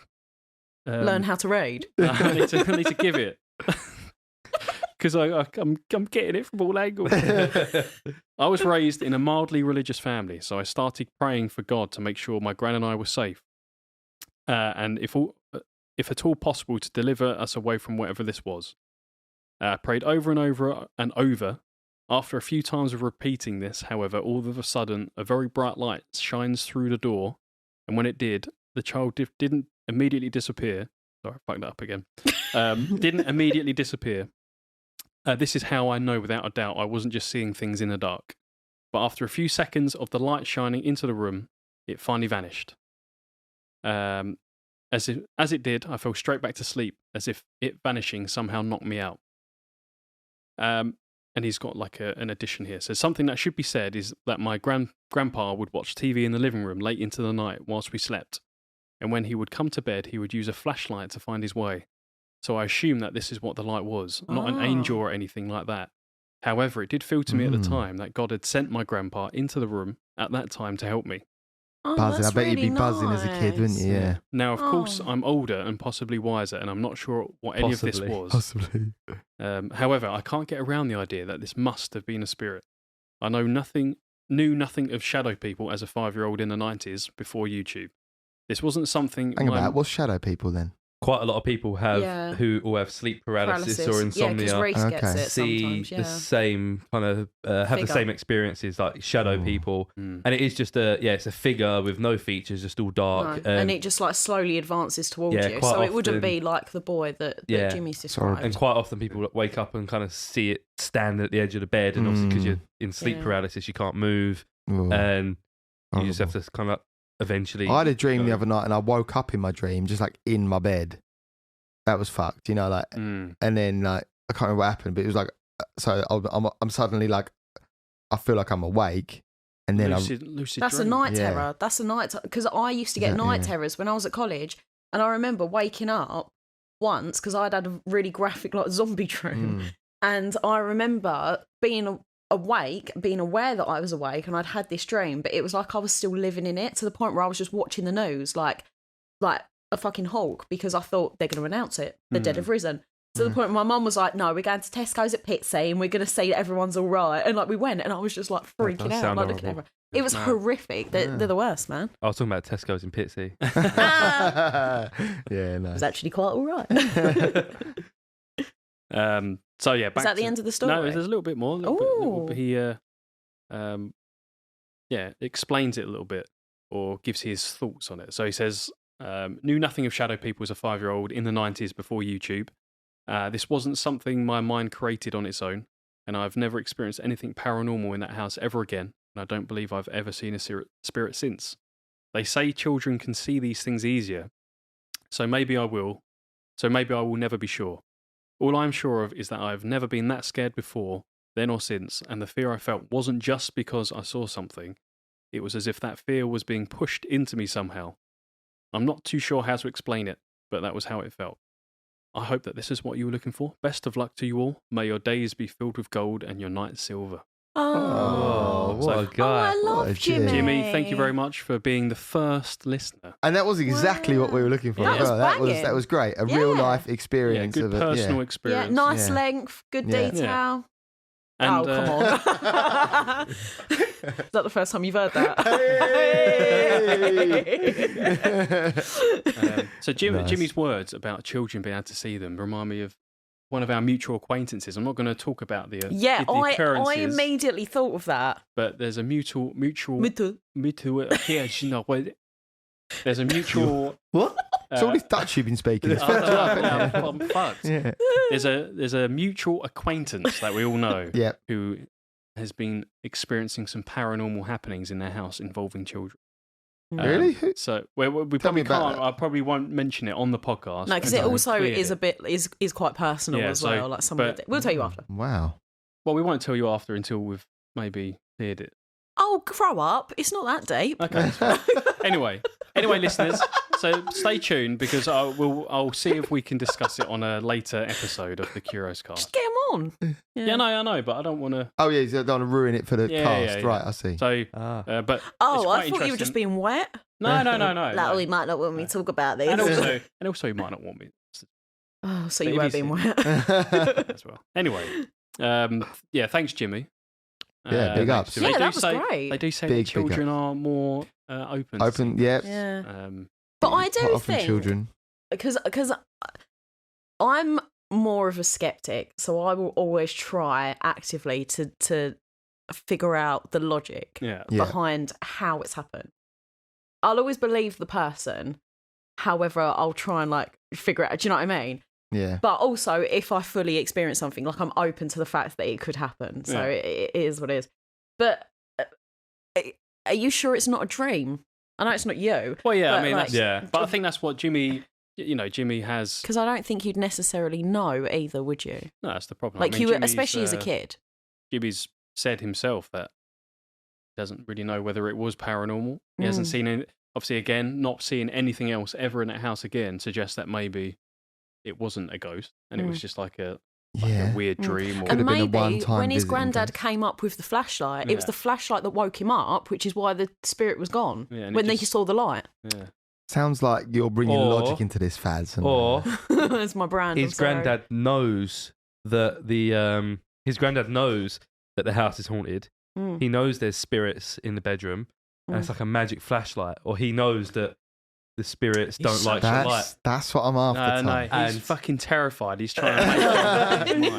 Learn how to read. I need to give it because I'm getting it from all angles. I was raised in a mildly religious family, so I started praying for God to make sure my gran and I were safe, and if at all possible, to deliver us away from whatever this was. I prayed over and over and over. After a few times of repeating this, however, all of a sudden, a very bright light shines through the door, and when it did, the child didn't immediately disappear. Sorry, I fucked that up again. Didn't immediately disappear. This is how I know without a doubt I wasn't just seeing things in the dark. But after a few seconds of the light shining into the room, it finally vanished. As it did, I fell straight back to sleep, as if it vanishing somehow knocked me out. And he's got like an addition here. So something that should be said is that my grandpa would watch TV in the living room late into the night whilst we slept. And when he would come to bed, he would use a flashlight to find his way. So I assume that this is what the light was, not an angel or anything like that. However, it did feel to me at the time that God had sent my grandpa into the room at that time to help me. Oh, Buzzing. I that's bet you'd be really buzzing as a kid, wouldn't you? nice. Yeah. Now, of course, Oh. I'm older and possibly wiser, and I'm not sure what any of this Possibly. was. Possibly. However, I can't get around the idea that this must have been a spirit. I knew nothing of shadow people as a 5-year-old in the 90s before YouTube. This wasn't something. Hang about. What's shadow people then? Quite a lot of people have Yeah. who all have sleep paralysis or Yeah, insomnia. because Reese gets Okay. it See sometimes. the Yeah. same kind of have the Figure. same experiences like shadow Ooh. people, Mm. and it is just it's a figure with no features, just all dark. No. And it just like slowly advances towards Yeah, you. quite So it wouldn't often- be like the boy that Yeah. Jimmy's described. and quite often people wake up and kind of see it standing at the edge of the bed, and obviously because you're in sleep Yeah. paralysis, you can't move, Ooh, and you just have horrible. to kind of eventually. I had a dream the go. other night and I woke up in my dream just like in my bed. That was fucked, like, Mm. and then like I can't remember what happened, but it was like, so I'm suddenly like, I feel like I'm awake, and then lucid That's a dream. night Yeah. terror. That's a night because I used to get Yeah, night yeah. terrors when I was at college, and I remember waking up once because I'd had a really graphic like zombie dream, and I remember being awake, being aware that I was awake, and I'd had this dream, but it was like I was still living in it to the point where I was just watching the news like a fucking Hulk because I thought they're going to announce it, the dead have risen. To the point where my mum was like, "No, we're going to Tesco's at Pitsy and we're going to see that everyone's all right." And like we went, and I was just like freaking does out, sound like looking at horrible. everyone. It was horrific. They're the worst, man. I was talking about Tesco's in Pitsy. yeah, no. It's actually quite all right. So yeah, back Is that the to- end of the story? No, there's a little bit more. He explains it a little bit. or gives his thoughts on it. So he says, knew nothing of shadow people as a 5-year-old in the 90s before YouTube. This wasn't something my mind created on its own, and I've never experienced anything paranormal in that house ever again, and I don't believe I've ever seen a spirit since. They say children can see these things easier, so maybe I will. So maybe I will never be sure. All I'm sure of is that I've never been that scared before, then or since, and the fear I felt wasn't just because I saw something. It was as if that fear was being pushed into me somehow. I'm not too sure how to explain it, but that was how it felt. I hope that this is what you were looking for. Best of luck to you all. May your days be filled with gold and your nights silver. Oh, what a guy. I What a love G. Jimmy. Jimmy, thank you very much for being the first listener. And that was exactly what we were looking for. That as was well. banging. That was great. A Yeah. real life Yeah, experience good of it. personal Yeah. experience. Yeah, nice Yeah. length, good Yeah. detail. And, come on. Is that the first time you've heard that? So Nice. Jimmy's words about children being able to see them remind me of one of our mutual acquaintences. I'm not going to talk about the Yeah, the I occurrences, immediately thought of that. but there's a mutual Middle. yeah, you know what? There's a mutual. What? It's all this Dutch you've been speaking. It's I fucked don't up, know, isn't it? I'm fucked. Yeah. There's a mutual acquaintance that we all know Yeah. who has been experiencing some paranormal happenings in their house involving children. Really? Who- So we probably Tell me about can't. that. I probably won't mention it on the podcast. No, because Okay. it also Cleared is it. a bit is quite personal Yeah, as so- well. Like some but- of the, we'll tell you after. Wow. Well, we won't tell you after until we've maybe cleared it. Oh, grow up! It's not that deep. Okay. that's fine. anyway, listeners. So stay tuned because I'll see if we can discuss it on a later episode of the Curios Cast. Just get them on. Yeah, no, I know, but I don't want to. Oh, yeah, you don't want to ruin it for the Yeah, cast. yeah. Right, I see. So, Ah. but Oh, it's I quite thought you were just interesting. being wet. No. Like, we might not want me to talk about this. And also, you might not want me Oh, so But you if were you being see- wet. as well. Anyway, yeah, thanks, Jimmy. Yeah, big ups. They Yeah, do that was say, great. They do say Big, that big children are more open. to Open, things. yeah. Yeah. Um, But I Quite do often think children. because I'm more of a skeptic, so I will always try actively to figure out the logic yeah. Yeah. behind how it's happened. I'll always believe the person, however, I'll try and like figure it out. Do you know what I mean? Yeah. But also, if I fully experience something, like I'm open to the fact that it could happen. So Yeah. it is what it is. But are you sure it's not a dream? I know it's not you. Well, yeah. I But, mean, like, that's, Yeah. But I think that's what Jimmy. Jimmy has. Because I don't think you'd necessarily know either, would you? No, that's the problem. Like I mean, you, were, Jimmy's, especially as a kid. Jimmy's said himself that he doesn't really know whether it was paranormal. He hasn't Mm. seen it. Obviously, again, not seeing anything else ever in that house again suggests that maybe it wasn't a ghost and it was just like a Yeah. weird dream. Or, Could And have been a maybe one-time when his visiting granddad ghost. came up with the flashlight, it was Yeah. the flashlight that woke him up, which is why the spirit was gone Yeah, and it when they just- saw the light. yeah. Sounds like you're bringing Or- logic into this, Faz. and- Or It's my brand. I'm his sorry. granddad knows that his granddad knows that the house is haunted. Mm. He knows there's spirits in the bedroom, and it's like a magic flashlight. Or he knows that the spirits He's don't so like the light. That's what I'm after, No, Tom. he's And- fucking terrified. He's trying to make up his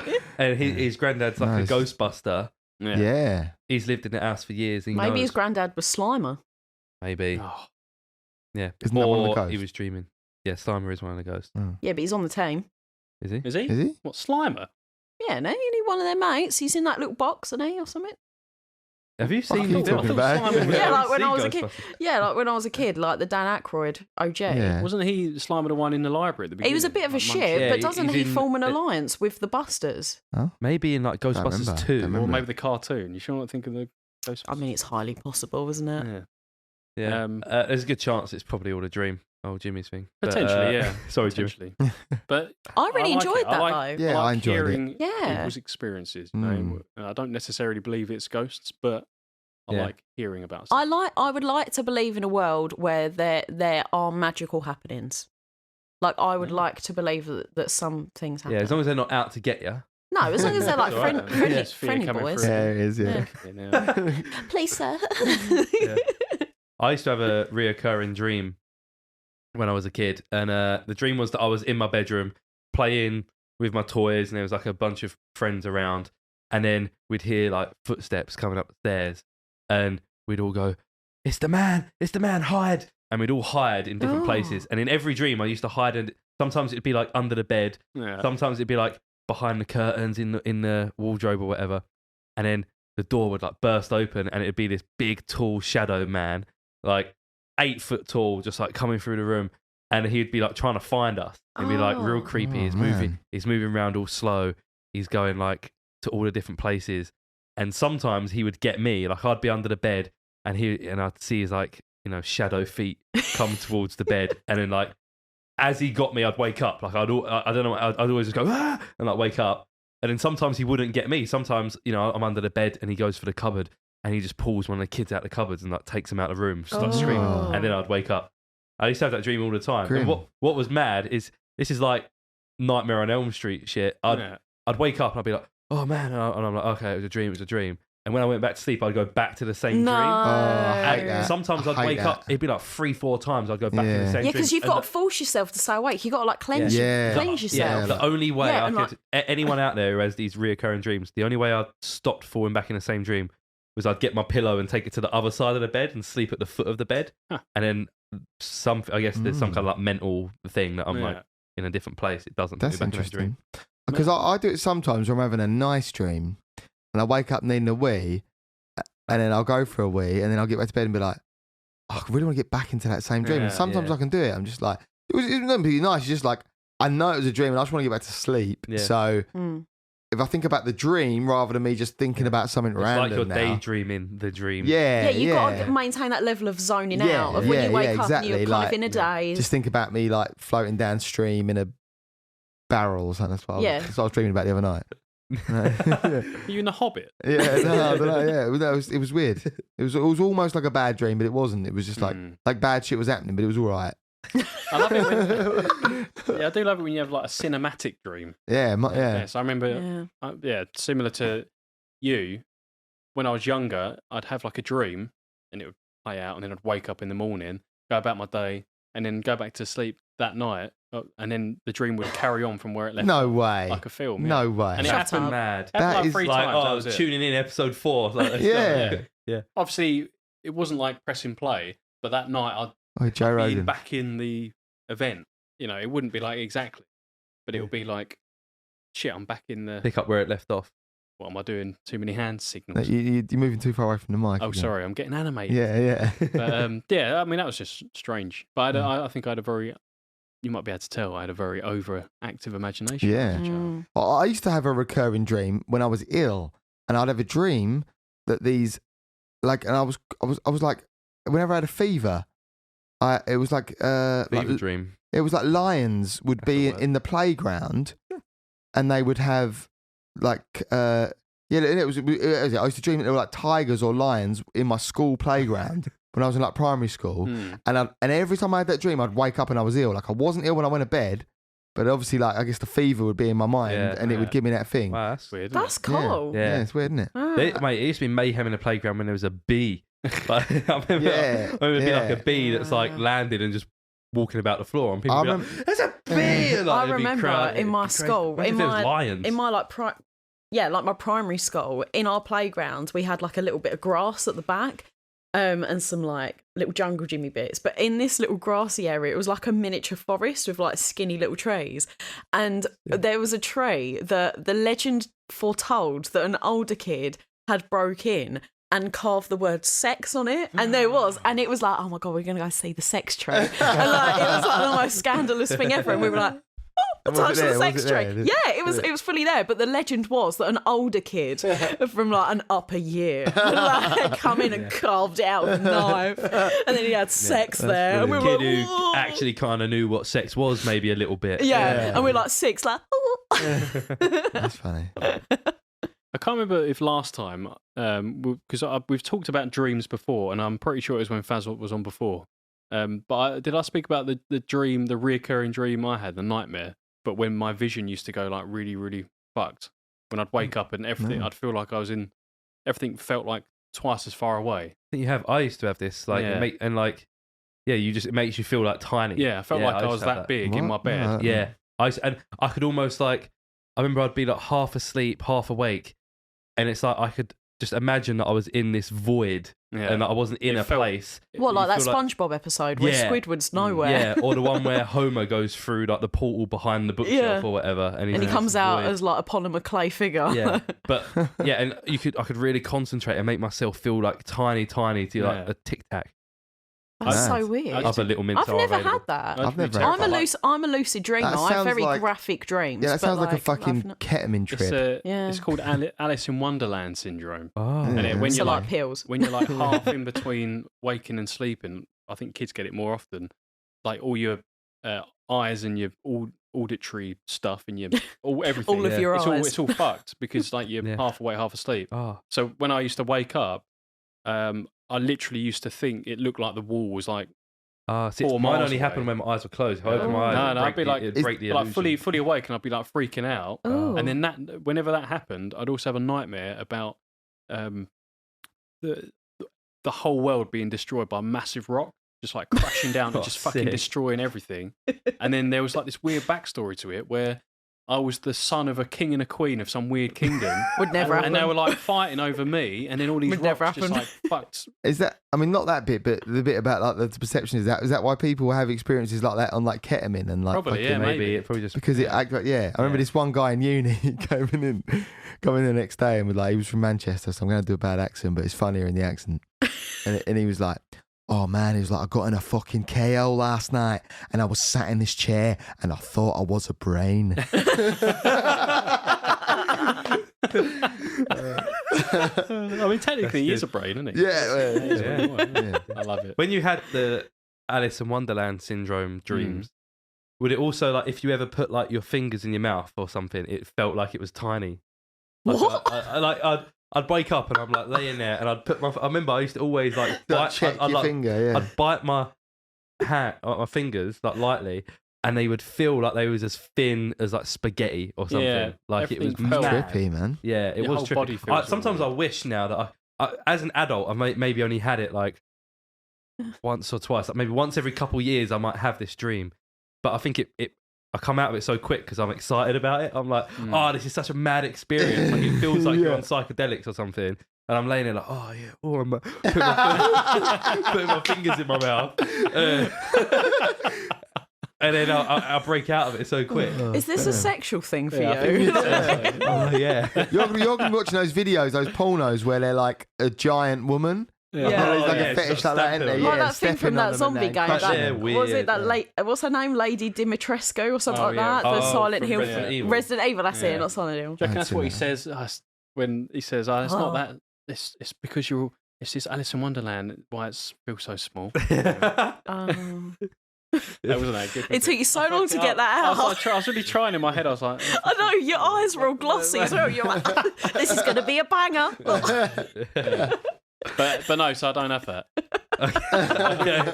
mind. And his granddad's like Nice. a Ghostbuster. Yeah. Yeah. He's lived in the house for years. He Maybe knows. his granddad was Slimer. Maybe. Oh, Yeah. Isn't that one of the Or ghosts? he was dreaming. Yeah, Slimer is one of the ghosts. Yeah, but he's on the team. Is he? is he? Is he? What, Slimer? Yeah, no, you need one of their mates. He's in that little box, isn't he, or something? Have you Fuck seen you the talking film? about? Slimer was- Yeah, like I've when I seen was a kid. Ghostbusters. Yeah, like when I was a kid, like the Dan Aykroyd OJ. Yeah. Wasn't he Slimer the one in the library at the beginning? He was a bit of a Like, shit, Yeah, but doesn't he's he in- form an alliance with the Busters? Maybe in like Ghostbusters remember. 2. Don't Or remember. maybe the cartoon. You sure not think of the Ghostbusters? I mean, it's highly possible, isn't it? yeah. Yeah. There's There's a good chance it's probably all a dream. Oh, Jimmy's thing. But, Potentially, yeah. Sorry, Jimmy. Potentially. But I really like enjoyed it. that, like, though. Yeah, I enjoyed it. hearing Yeah. people's experiences. You know? I don't necessarily believe it's ghosts, but I Yeah. like hearing about stuff. I would like to believe in a world where there are magical happenings. Like I would Yeah. like to believe that some things happen. Yeah, as long as they're not out to get you. No, as long as they're like It's all right, friendly, then. There's fear friendly coming boys. through. Yeah, it is, yeah. Yeah. Please, sir. Yeah. I used to have a reoccurring dream when I was a kid, and the dream was that I was in my bedroom playing with my toys, and there was like a bunch of friends around, and then we'd hear like footsteps coming up the stairs, and we'd all go, it's the man, hide. And we'd all hide in different places. And in every dream, I used to hide. And sometimes it'd be like under the bed. Yeah. Sometimes it'd be like behind the curtains in the wardrobe or whatever. And then the door would like burst open and it'd be this big, tall shadow man, like 8 foot tall, just like coming through the room. And he'd be like trying to find us. It'd be like real creepy. He's moving around all slow. He's going like to all the different places. And sometimes he would get me, like I'd be under the bed and I'd see his like, shadow feet come towards the bed. And then like, as he got me, I'd wake up. Like I don't know, I'd always just go, ah! And like wake up. And then sometimes he wouldn't get me. Sometimes, I'm under the bed and he goes for the cupboard and he just pulls one of the kids out the cupboards and like takes them out of the room, starts screaming. And then I'd wake up. I used to have that dream all the time. Grim. And what was mad is, this is like Nightmare on Elm Street shit. I'd wake up and I'd be like, oh man. And I'm like, okay, it was a dream. And when I went back to sleep, I'd go back to the same dream. I hate that. Sometimes I'd wake up, it'd be like 3-4 times I'd go back to the same dream. Yeah, because you've got to force yourself to stay awake. You've got to like cleanse yourself. Yeah, the only way anyone out there who has these reoccurring dreams, the only way I stopped falling back in the same dream was I'd get my pillow and take it to the other side of the bed and sleep at the foot of the bed. And then I guess there's some kind of like mental thing that I'm like in a different place. It doesn't. That's interesting. Because I do it sometimes when I'm having a nice dream and I wake up needing a wee and then I'll go for a wee and then I'll get back to bed and be like, oh, I really want to get back into that same dream. And sometimes I can do it. I'm just like, it was really nice. It's just like, I know it was a dream and I just want to get back to sleep. Yeah. So if I think about the dream rather than me just thinking about something random, like you're daydreaming the dream. Yeah, you've got to maintain that level of zoning out of when you wake up and you're kind of in a daze. Just think about me like floating downstream in a barrel or something. That's what I was dreaming about the other night. Are you in The Hobbit? Yeah, no, I don't know. Yeah, it was weird. It was almost like a bad dream, but it wasn't. It was just like bad shit was happening, but it was all right. I love it I do love it when you have like a cinematic dream. Yeah. So I remember, similar to you, when I was younger, I'd have like a dream and it would play out, and then I'd wake up in the morning, go about my day, and then go back to sleep that night, and then the dream would carry on from where it left. No way. Like a film. No way. And it happened mad. That like 3 times. Tuning in episode 4. Like, yeah. Obviously, it wasn't like pressing play, but that night I'd be back in the event. It wouldn't be like exactly, but it would be like, shit, I'm back in the... Pick up where it left off. What am I doing? Too many hand signals. You're moving too far away from the mic. Oh, sorry, I'm getting animated. Yeah. But, I mean, that was just strange. But I think I had a very... You might be able to tell I had a very overactive imagination. Yeah. I used to have a recurring dream when I was ill, and I'd have a dream that these... and I was like... Whenever I had a fever, it was like... Fever dream. It was like lions would be in the playground, and they would have like I used to dream that there were like tigers or lions in my school playground when I was in like primary school, and every time I had that dream, I'd wake up and I was ill. Like I wasn't ill when I went to bed, but obviously like I guess the fever would be in my mind, and it would give me that thing. Wow, that's weird. That's cool. Yeah, it's weird, isn't it? Mate, it used to be mayhem in the playground when there was a bee. Like, I remember it'd be like a bee that's like landed and just walking about the floor, and people would be like, "There's a bee!" Like, I remember in my school, in my like my primary school, in our playground, we had like a little bit of grass at the back, and some like little jungle gymmy bits. But in this little grassy area, it was like a miniature forest with like skinny little trees, and there was a tree that the legend foretold that an older kid had broke in and carved the word sex on it, and it was like, oh my god, we're gonna go see the sex tree, and like it was like the most scandalous thing ever, and we were like, oh, touch the sex tree. Yeah, it was fully there, but the legend was that an older kid from like an upper year would like come in and carved it out with a knife, and then he had sex there, and we were kid like, who actually kind of knew what sex was, maybe a little bit. and we're like 6, like, That's funny. I can't remember if last time, because we've talked about dreams before, and I'm pretty sure it was when Faz was on before. But did I speak about the dream, the reoccurring dream I had, the nightmare? But when my vision used to go like really, really fucked, when I'd wake up and everything, I'd feel like everything felt like twice as far away. I think you have. I used to have this, like, it makes you feel like tiny. Yeah, I felt like I was that big in my bed. Yeah, I could almost like, I remember I'd be like half asleep, half awake. And it's like I could just imagine that I was in this void and that I wasn't in a place. What, like that feel SpongeBob episode where Squidward's nowhere? Yeah, or the one where Homer goes through like the portal behind the bookshelf or whatever, and he comes out as like a polymer clay figure. Yeah, but and I could really concentrate and make myself feel like tiny to like a Tic Tac. That's so weird. Other little mints I've never had that. I'm a lucid dreamer. I have very graphic dreams. Yeah, that sounds like a fucking ketamine trip. It's called Alice in Wonderland syndrome. Oh, and when you're like pills. When you're like half in between waking and sleeping, I think kids get it more often. Like all your eyes and your auditory stuff and your everything. All of your eyes. It's all fucked because like you're half awake, half asleep. Oh. So when I used to wake up, I literally used to think it looked like the wall was like. Mine only happened when my eyes were closed. However, my eyes I'd be like, break the illusion. Like fully awake, and I'd be like freaking out. Oh. And then whenever that happened, I'd also have a nightmare about the whole world being destroyed by a massive rock, just like crashing down and just fucking destroying everything. And then there was like this weird backstory to it where I was the son of a king and a queen of some weird kingdom. Would never happen. And they were like fighting over me, and then all these rocks just like fucked. Is that? I mean, not that bit, but the bit about like the perception is that why people have experiences like that on like ketamine and like probably maybe it probably just because it acts like I remember this one guy in uni coming in the next day and was like he was from Manchester, so I'm going to do a bad accent, but it's funnier in the accent, and he was like. Oh man, he was like, I got in a fucking KO last night and I was sat in this chair and I thought I was a brain. I mean, technically he is a brain, isn't he? Yeah. I love it. When you had the Alice in Wonderland syndrome dreams, would it also like if you ever put like your fingers in your mouth or something, it felt like it was tiny? Like, What? I'd wake up and I'm like laying there and I'd put my. I remember I used to always like check your finger. Yeah, I'd bite my my fingers like lightly, and they would feel like they was as thin as like spaghetti or something. Yeah, like it was everything mad. trippy, man. Yeah, it Your was whole trippy. body feels Sometimes I wish now that I as an adult, I maybe only had it like once or twice. Like maybe once every couple of years, I might have this dream. But I think I come out of it so quick because I'm excited about it. I'm like, this is such a mad experience. Like it feels like you're on psychedelics or something. And I'm laying there like, oh yeah, I'm putting my fingers in my mouth. And then I'll break out of it so quick. Is this a sexual thing for I you? think it's Oh yeah. You're gonna be watching those videos, those pornos where they're like a giant woman. Yeah. There's like yeah, a fetish sort like of that, isn't there? Like Yeah, that thing from stepping that on them zombie and game. that. They're Was it that weird. what's her name? Lady Dimitrescu or something Oh, like yeah. that? The Oh, Silent from Hill. Resident Evil. That's it, not Silent Hill. Do you reckon that's what he Fancy says when he says, it's not that, it's because it's this Alice in Wonderland, why it feels so small. That wasn't that good. It took you so long to get that out. I was really trying in my head. I was like, I know, your eyes were all glossy as well. You're like, this is going to be a banger. but no, so I don't have that. Okay.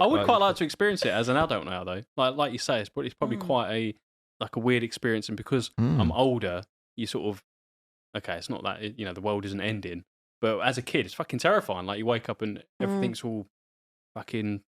I would quite like to experience it as an adult now, though. Like you say, it's probably quite a weird experience, and because I'm older, you sort of it's not that the world isn't ending, but as a kid, it's fucking terrifying. Like you wake up and everything's all fucking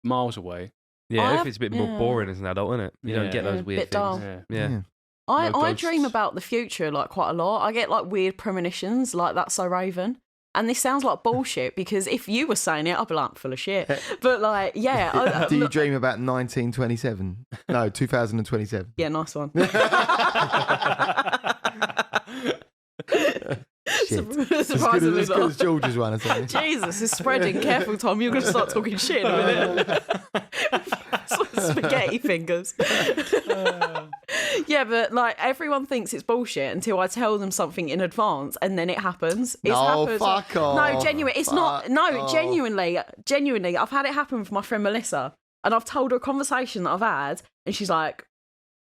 miles away. Yeah, if it's a bit more boring as an adult, isn't it? You don't get those weird bit things. dull. Yeah. I dream about the future like quite a lot. I get like weird premonitions, like That's So Raven. And this sounds like bullshit because if you were saying it, I'd be like, full of shit. But like, yeah. Do you dream about 1927? No, 2027. Yeah, nice one. Shit. Surprisingly As good as George's one, I think. Jesus, it's spreading. Careful, Tom. You're going to start talking shit in a minute. Spaghetti fingers. Yeah, but like everyone thinks it's bullshit until I tell them something in advance, and then it happens. Fuck off. No, genuine. It's not. No, genuinely. I've had it happen with my friend Melissa, and I've told her a conversation that I've had, and she's like,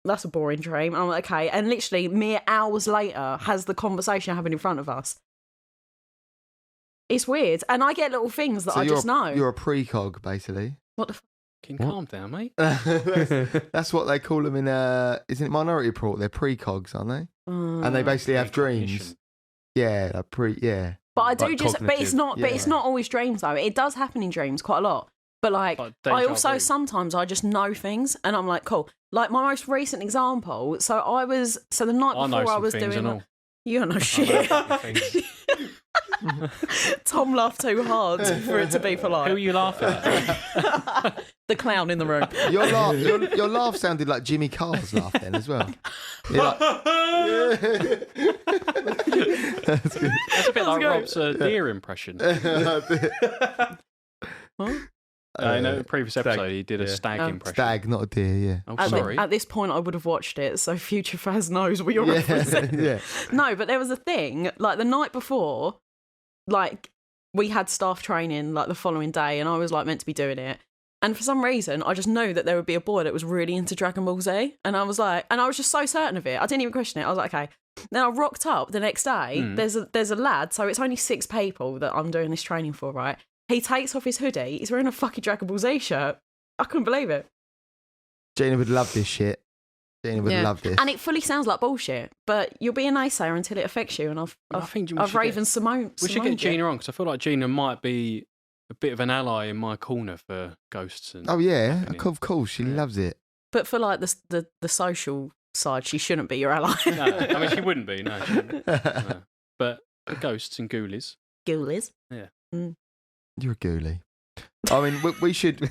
"That's a boring dream." And I'm like, "Okay." And literally, mere hours later, has the conversation happened in front of us. It's weird, and I get little things that I just know. You're a precog, basically. What the? Can you calm down, mate? That's what they call them in isn't it Minority Report? They're precogs, aren't they? And they basically have dreams. Yeah, But I do Like just. But it's not. But yeah. it's not always dreams though. It does happen in dreams quite a lot. But like I deja also vu. sometimes I just know things, and I'm like, cool. Like my most recent example. So the night before I was doing. And all. You don't know shit. Tom laughed too hard for it to be polite. Who are you laughing at? The clown in the room. Your laugh sounded like Jimmy Carr's laugh then as well. You're like, That's good. That's a bit like go. Rob's deer impression. In a previous episode, he did a stag impression. Stag, not a deer, yeah. Oh, sorry. At this point, I would have watched it, so future Faz knows what you're referencing. Yeah. No, but there was a thing, like the night before, like we had staff training like the following day, and I was like meant to be doing it. And for some reason, I just knew that there would be a boy that was really into Dragon Ball Z. And I was like, and I was just so certain of it. I didn't even question it. I was like, okay. Then I rocked up the next day. There's a lad, so it's only 6 people that I'm doing this training for, right? He takes off his hoodie. He's wearing a fucking Dragon Ball Z shirt. I couldn't believe it. Gina would love this shit. Gina would love this. And it fully sounds like bullshit, but you'll be a naysayer until it affects you. And I've Raven Simone. We should get Gina on, because I feel like Gina might be a bit of an ally in my corner for ghosts. And oh, yeah. Of course. She loves it. But for like the social side, she shouldn't be your ally. No, I mean, she wouldn't be, no. She wouldn't. No. But ghosts and ghoulies. Ghoulies. Yeah. You're a ghoulie. I mean, we should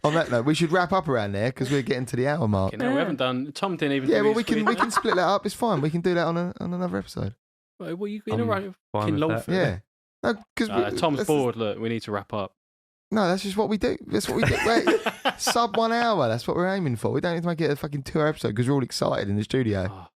on that note, we should wrap up around there because we're getting to the hour mark. We haven't done. Tom didn't even. Yeah, do well, his we can split that up. It's fine. We can do that on another episode. Well, you in a row? Fine with that. Yeah. No, because Tom's bored. Look, we need to wrap up. No, that's just what we do. That's what we do. Wait, sub 1 hour. That's what we're aiming for. We don't need to make it a fucking 2-hour episode because we're all excited in the studio.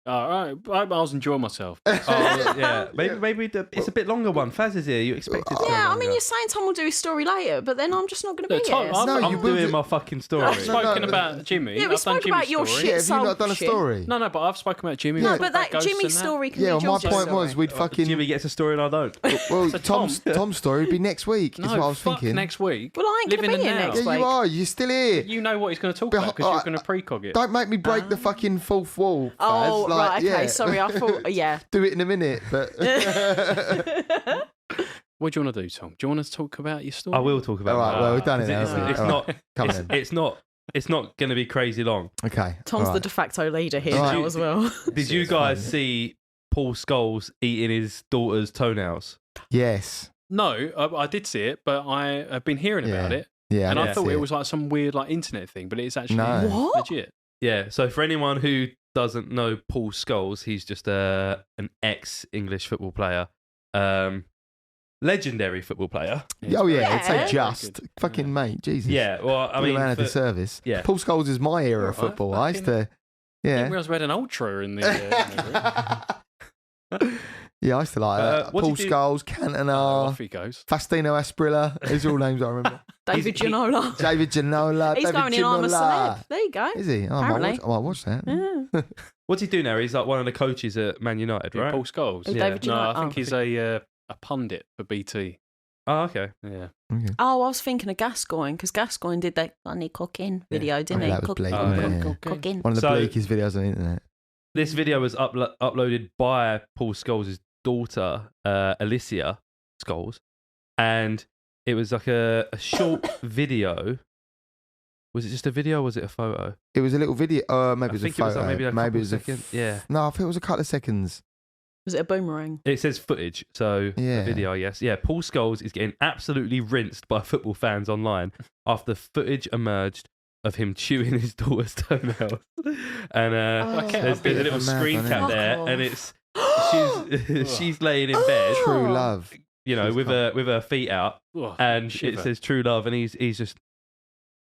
All right, I was enjoying myself. Maybe it's a bit longer one. Faz is here. You expect it to be Yeah, I longer. mean, you're saying Tom will do his story later, but then I'm just not going to No, be Tom, here. I'm doing my fucking story. I've spoken about Jimmy. Yeah, we I've done spoke about Jimmy's your story. shit. Yeah, have you not done a shit. story? No, but I've spoken about Jimmy. No, We've but spoken about that ghosts Jimmy's and story can Yeah, be well, my George's point story. was we'd fucking... Jimmy gets a story and I don't. Well, So Tom's story would be next week, is what I was fuck thinking. next week. Well, I ain't going Live to in be the here now. next Yeah, week. you are. You're still here. You know what he's going to talk about because you're going to precog it. Don't make me break the fucking fourth wall. Oh, Faz. Like, right, okay, yeah. sorry, I thought, yeah. Do it in a minute, but... What do you want to do, Tom? Do you want to talk about your story? I will talk about All right, that. well, we've done it now. It's All not. right, come on then. It's not going to be crazy long. Okay. Tom's all the right. de facto leader here All now right. as well. Did you guys see Paul Scholes eating his daughter's toenails? Yes. No, I did see it, but I have been hearing about it. Yeah. And I did thought see it was like some weird like internet thing, but it's actually No. What? legit. Yeah. So for anyone who doesn't know Paul Scholes, he's just an ex-English football player. Legendary football player. Oh, yeah. Yeah. I'd say Very just. good. Fucking mate. Jesus. Yeah. Well, I You're mean, a man of for- the service. yeah. Paul Scholes is my era of Alright, football. I used to... I didn't Yeah. realize we had an ultra in the. Yeah, I used to like that. what Paul did you- Scholes, Cantona, Off he goes. Fastino Asprilla. These are all names I remember. David Ginola. David Ginola. He's David going in I'm a Ginola. celeb. There you go. Is he? Oh, Apparently. I might watch that. Yeah. What's he do now? He's like one of the coaches at Man United, Yeah, right? Paul Scholes. Oh, Yeah. David No, Ginola. I think Oh. he's a pundit for BT. Oh, okay. Yeah. Okay. Oh, I was thinking of Gascoigne, because Gascoigne did that funny cooking video, didn't Oh, he? that was bleak, wasn't it? yeah. Cooking. One of the So- bleakest videos on the internet. This video was uploaded by Paul Scholes' daughter, Alicia Scholes, and it was like a short video. Was it just a video or was it a photo? It was a little video. Maybe it was a think it was photo. like maybe a couple it was seconds. Yeah. No, I think it was a couple of seconds. Was it a boomerang? It says footage, so Yeah. a video, yes. Yeah, Paul Scholes is getting absolutely rinsed by football fans online after footage emerged of him chewing his daughter's toenails. And there's a little screen cap Fuck there, off. and it's she's laying in bed, True love. you know, She's with her feet out, Oh, and shiver. it says true love, and he's just,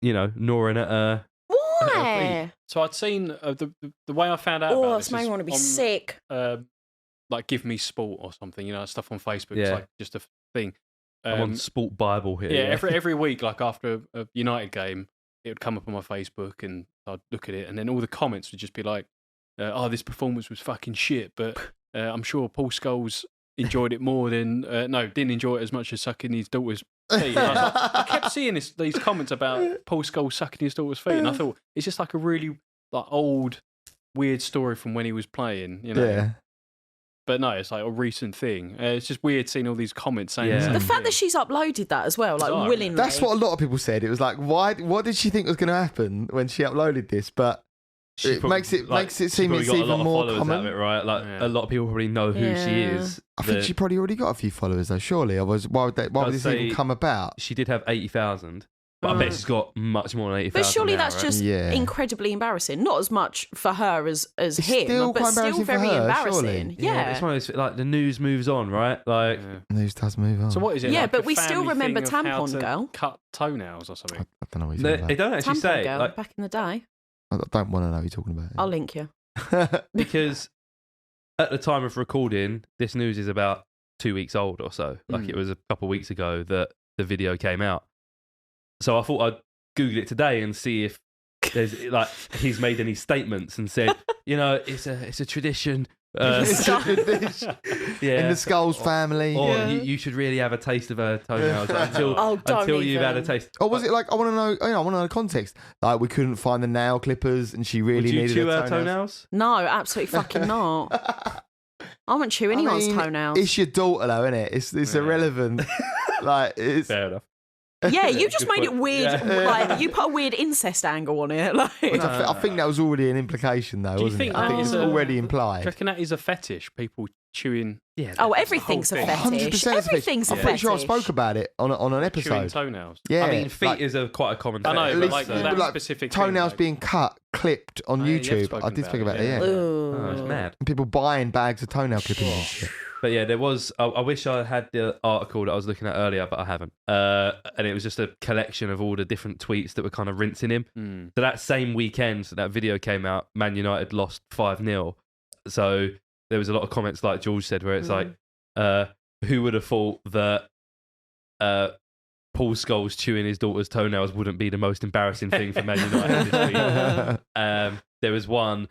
you know, gnawing at her. Why? So I'd seen the way I found out Oh, about that's this made is me want to be on, sick. like Give Me Sport or something, you know, stuff on Facebook. It's Yeah. like just a thing. I'm on Sport Bible here. Yeah, every week, like after a United game, it would come up on my Facebook, and I'd look at it, and then all the comments would just be like, "Oh, this performance was fucking shit," but I'm sure Paul Scholes enjoyed it more than didn't enjoy it as much as sucking his daughter's feet. And I was like, I kept seeing these comments about Paul Scholes sucking his daughter's feet, and I thought it's just like a really like old, weird story from when he was playing, you know. Yeah. But no, it's like a recent thing. It's just weird seeing all these comments saying Yeah. the same The fact that thing. she's uploaded that as well, like Bizarre, willingly. That's what a lot of people said. It was like, why? What did she think was going to happen when she uploaded this? But it makes it seem it's even more common. It, right? Like a lot of people probably know who she is. I think she probably already got a few followers though. Surely, otherwise, why would this even come about? She did have 80,000. But I bet she's got much more than 80,000. But surely now, that's right? just incredibly embarrassing. Not as much for her as him, still but still very embarrassing. Surely. Yeah. It's one of those, like, the news moves on, right? Like, news does move on. So what is it? Yeah, like but a we still family remember thing of how Tampon to Girl. Cut toenails or something. I don't know what you're talking they don't actually Tampon say. Girl, Like, back in the day. I don't want to know what you're talking about. I'll link you. because at the time of recording, this news is about 2 weeks old or so. Like, it was a couple of weeks ago that the video came out. So I thought I'd Google it today and see if there's like he's made any statements and said, it's a tradition. It's a tradition. In the Scholes family. Or you should really have a taste of her toenails until you've had a taste. Or was it like, I want to know, I want to know the context. Like, we couldn't find the nail clippers and she really needed chew her her toenails? No, absolutely fucking not. I won't chew anyone's toenails. It's your daughter though, isn't it? It's irrelevant. Like, it's fair enough. Yeah, you just made it weird. Like, you put a weird incest angle on it. Like, I think that was already an implication, though, wasn't it? I think it's already implied. Do you reckon that is a fetish? People chewing. Yeah. Everything's a fetish. 100% Everything's a I'm fetish. pretty sure I spoke about it on an episode. Chewing toenails. Yeah, I mean, feet is quite a common I fetish. know, but like that specific toenails thing, being clipped on YouTube. I did speak about it. Yeah, Oh, it's mad. and people buying bags of toenail clippings and shit. But yeah, there was. I wish I had the article that I was looking at earlier, but I haven't. And it was just a collection of all the different tweets that were kind of rinsing him. So that same weekend that video came out, Man United lost 5-0. So there was a lot of comments, like George said, where it's like, who would have thought that Paul Scholes chewing his daughter's toenails wouldn't be the most embarrassing thing for Man United this week? There was one.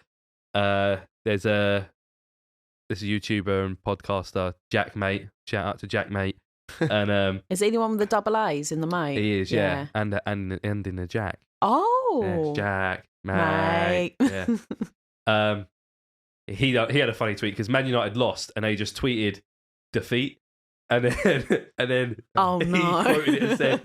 There's a YouTuber and podcaster, Jack Mate. Shout out to Jack Mate. And is he the one with the double A's in the mate? he is, yeah. And in the Jack. Oh, Yes, Jack Mate. Yeah. He had a funny tweet because Man United lost and they just tweeted defeat, and then Oh he no! quoted it and said,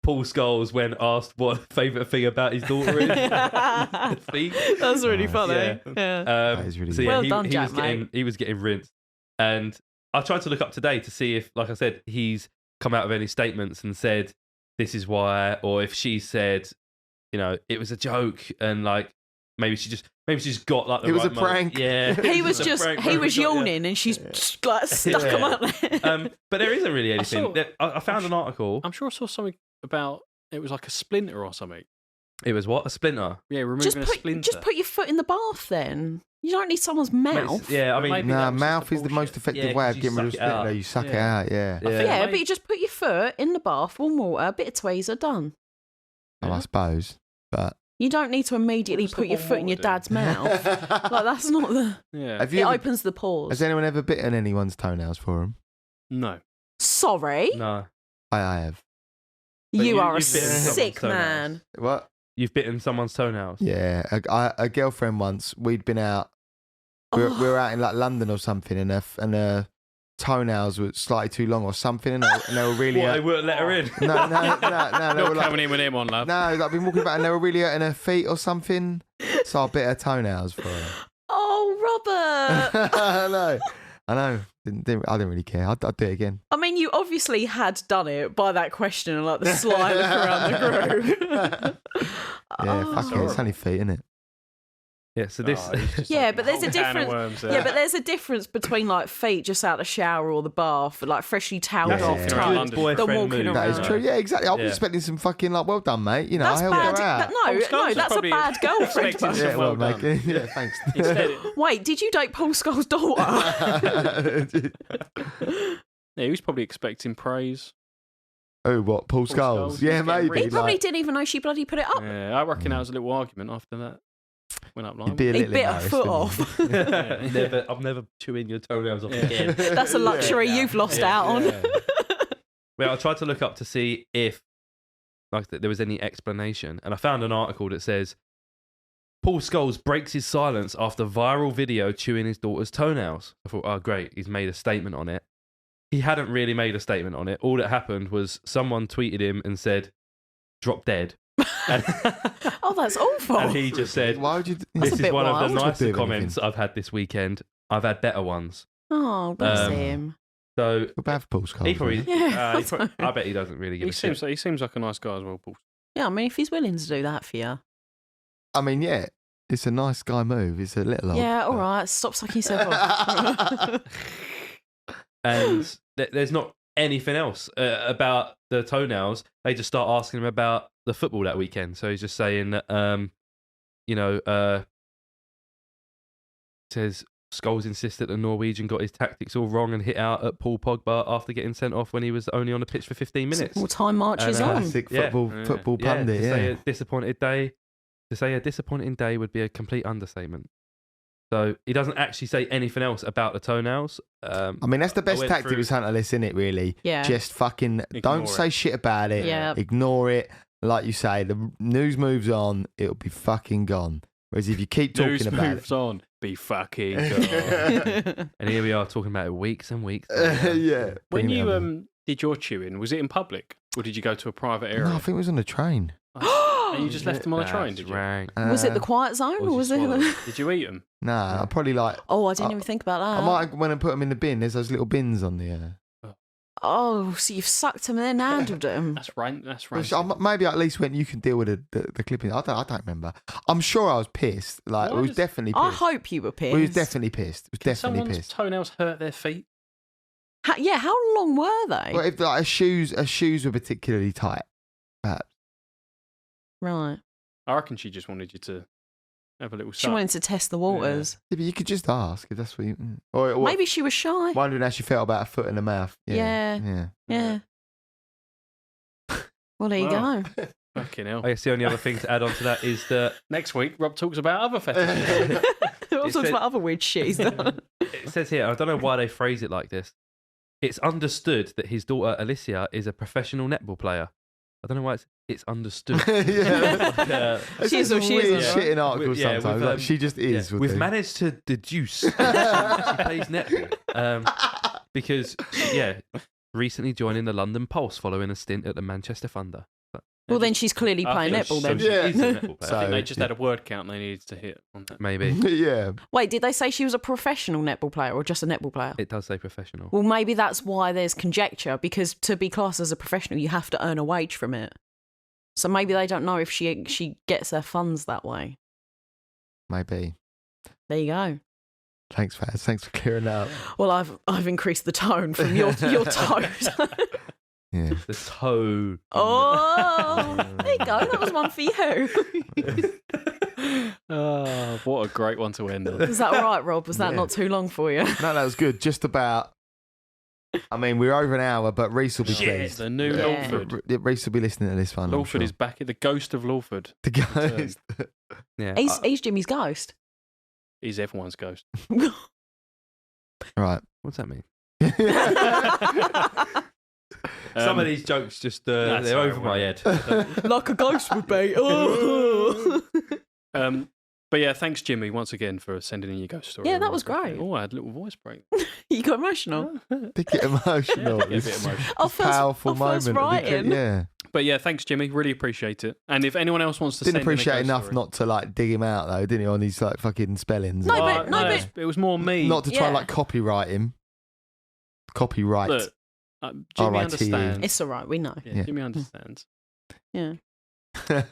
Paul Scholes, when asked what favourite thing about his daughter is, defeat. That's really funny. Yeah. That is really So yeah, Well he, done, he Jack, was getting he was getting rinsed, and I tried to look up today to see if, like I said, he's come out with any statements and said this is why, or if she said, it was a joke and like maybe she just got like the It was right a prank. Yeah, He was yawning and she's like stuck him out there. but there isn't really anything. I found an article. I'm sure I saw something about it was like a splinter or something. It was what? A splinter? Yeah, removing a splinter. Just put your foot in the bath then. You don't need someone's mouth. Yeah, I mean, Maybe that was mouth just the is the most bullshit. effective way of you getting rid of suck it out. splinter. You suck it out, yeah. Yeah, but you just put your foot in the bath, warm water, a bit of tweezer, done. Well, I suppose, but You don't need to immediately What does put the your warm foot in your water do? dad's mouth. Like, that's not the... Yeah. have It you ever, opens the pores. has anyone ever bitten anyone's toenails for them? No. Sorry? no. I have. But You are a you've bitten someone's sick toenails. man. What? You've bitten someone's toenails. Yeah, a girlfriend once. We'd been out. We were out in like London or something, and her toenails were slightly too long or something, and they were really. What, they wouldn't let her in? No. They Not were like, coming in with him on, love. no, I've been walking about, and they were really hurting her feet or something. So I bit her toenails for her. Oh, Robert. I know. I didn't really care. I'd do it again. I mean, you obviously had done it by that question and like the sly look around the group. Yeah, fuck it. It's only feet, isn't it? Yeah, so this. Oh, he's just Yeah, like but there's a whole can of difference. worms there. Yeah, but there's a difference between like feet just out of the shower or the bath, like freshly toweled Yeah. off, Yeah. toes, London. than Boyfriend walking move. around. That is true. Yeah, exactly. I was Yeah. expecting some fucking like, well done, mate. That's I helped bad. her out. No, Scholes was that's a probably bad girlfriend. expecting mate. some Yeah, well mate. done. Yeah, thanks. Instead, Wait, did you date Paul Scholes' daughter? yeah, he was probably expecting praise. Oh, what? Paul Paul Scholes? Scholes. Yeah, He's getting maybe. He probably like, didn't even know she bloody put it up. Yeah, I reckon that was a little argument after that. Went up He'd line. be a He little bit her embarrassed, foot wouldn't off. I'm never chewing your toenails off Yeah. again. That's a luxury Yeah. you've lost Yeah. out on. Yeah. Well, I tried to look up to see if there was any explanation, and I found an article that says Paul Scholes breaks his silence after viral video chewing his daughter's toenails. I thought, oh great, he's made a statement on it. He hadn't really made a statement on it. All that happened was someone tweeted him and said, "Drop dead," And, Oh, that's awful. and he just said, Why would you? "This a is bit one of wild. the Would nicer do comments I've had this weekend. I've had better ones." Oh, bless Um, him. So Feel bad for Paul Scholes. he probably, Yeah. I bet he doesn't really give He a shit. seems like a nice guy as well, Paul. Yeah, I mean, if he's willing to do that for you. I mean, yeah, it's a nice guy move. It's a little odd. Yeah, all but- right. Stop sucking yourself off. And there's not anything else about the Toenails. They just start asking him about the football that weekend. So he's just saying that, says Scholes insisted the Norwegian got his tactics all wrong and hit out at Paul Pogba after getting sent off when he was only on the pitch for 15 minutes. All time marches And, on. Classic Yeah. football pundit. to Yeah. say a disappointed day. To say a disappointing day would be a complete understatement. So he doesn't actually say anything else about the Toenails. I mean, that's the best went tactic through- with Hunter List, isn't it, really? Yeah. Just fucking Ignore don't it. say shit about it. Yeah. Ignore it. Like you say, the news moves on, it'll be fucking gone. Whereas if you keep talking News about moves on. Be fucking gone. it. And here we are talking about it weeks and weeks. Yeah. When Bring it you on. did your chewing, was it in public or did you go to a private area? No, I think it was on the train. And you just left them on the train, That's did you? right. Was it the quiet zone or or was did you swallow it? it? Did you eat them? Nah, I probably like. Oh, I didn't even think about that. I might have went and put them in the bin. There's those little bins on the. Oh, so you've sucked them and then handled them. That's right. That's Which right. maybe I at least went. You can deal with the clipping. I don't remember. I'm sure I was pissed. Like Why we was does- definitely I pissed. hope you were pissed. We was definitely pissed. It was definitely Someone's pissed. toenails hurt their feet. Yeah, how long were they? Well, if like her shoes were particularly tight, perhaps. Right. I reckon she just wanted you to have a little She suck. wanted to test the waters. Yeah, but you could just ask if that's what you. Or Maybe she was shy. wondering how she felt about a foot in the mouth. Yeah. Yeah. Yeah. Well, there you Well. go. Fucking hell. I guess the only other thing to add on to that is that Next week, Rob talks about other fetishes. We'll It talk said- about other weird shit he's done. it says here, I don't know why they phrase it like this. It's understood that his daughter Alicia is a professional netball player. I don't know why it's understood. Yeah. Like, She is or she weird isn't, shit in articles Yeah, sometimes. with, Like, she just is. We've managed to deduce she plays netball because she, recently joining the London Pulse following a stint at the Manchester Thunder. But Well, then she's clearly I playing think netball so then. she Yeah. is a netball player. I So- think they just had a word count they needed to hit on that. Maybe Yeah. Wait, did they say she was a professional netball player or just a netball player? it does say professional. Well, maybe that's why there's conjecture, because to be classed as a professional, you have to earn a wage from it. So maybe they don't know if she gets her funds that way. Maybe. There you go. Thanks, Faz. Thanks for clearing that up. Well, I've increased the tone from your toes. Yeah. The toe. Oh, there you go. That was one for you. Oh, what a great one to end on. Was that all right, Rob? Was that Yeah. not too long for you? No, that was good. Just about. I mean, we're over an hour, but Reese will be Shit, pleased. the new Yeah. Lawford. Reese will be listening to this one. I'm Lawford sure. is back. The ghost of Lawford. The ghost. Yeah. He's Jimmy's ghost. He's everyone's ghost. Right. What's that mean? Um, Some of these jokes just they're sorry, over my head. Like a ghost would be. Oh. But yeah, thanks, Jimmy, once again for sending in your ghost story. Yeah, that was great. Oh, I had a little voice break. You got emotional. Did get emotional. Yeah, a bit emotional. Our first, Powerful our moment. first writing. Yeah. But yeah, thanks, Jimmy. Really appreciate it. And if anyone else wants to Didn't send appreciate in a ghost enough story, not to like dig him out though, didn't he? On his like fucking spellings. No, and- but- no, but- it was more me. not to try and Yeah. like copyright him. Copyright. Look, Jimmy R.I.T.E.. understands. It's all right. We know. Yeah, Yeah. Jimmy understands. Yeah. Yeah,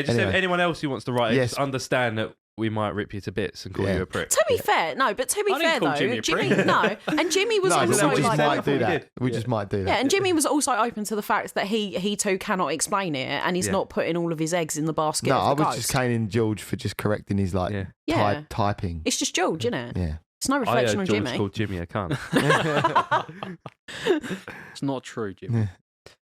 just Anyway. if anyone else who wants to write it, Yes. just understand that we might rip you to bits and call Yeah. you a prick. To be fair, no, but to be I didn't fair call though, Jimmy a prick. no, and Jimmy was no, but also we just like, might do We that. did. We just might do yeah, that. and Jimmy was also open to the fact that he too cannot explain it, and he's Yeah. not putting all of his eggs in the basket. No, of I the was ghost. just caning George for just correcting his like Yeah. Yeah. typing. It's just George, isn't it? Yeah. It's no I reflection on George Jimmy. called Jimmy a cunt. It's not true, Jimmy.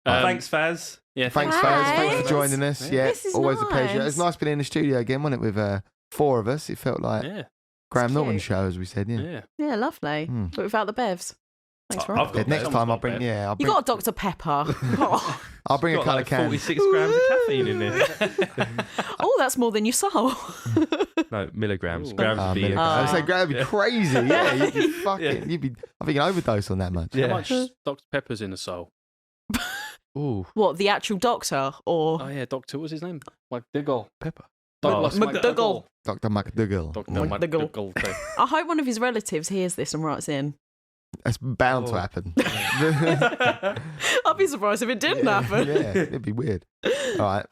Yeah. Thanks, Faz. Yeah, Thanks, Faz. Faz. Thanks Thanks. for joining us. Yeah, This is always a pleasure. nice. It's nice being in the studio again, wasn't it? With four of us, it felt like Yeah, Graham Norton cute. show, as we said. Yeah. yeah. Yeah, lovely. Hmm. But without the bevs. Thanks, I've Rob. got Yeah, next Someone's time I'll got bring. Bev. Yeah, I'll You bring. got a Dr Pepper. Oh. I'll bring a Got couple like of cans. 46 grams of caffeine in there. Oh, that's more than you sold. No, milligrams. Ooh. Grams would be. milligrams. I was saying, Graham would be Yeah. crazy. Yeah, you'd be fucking. Yeah. You'd be. I think an overdose on that much. Yeah. How much Dr Pepper's in a soul? Ooh, What, the actual doctor or Oh yeah, Doctor. What's his name? McDougall. Pepper. Douglas McDougall. Dr. McDougall. Dr. McDougall. McDougall. I hope one of his relatives hears this and writes in. That's bound to Oh. happen. I'd be surprised if it didn't happen. Yeah, it'd be weird. All right.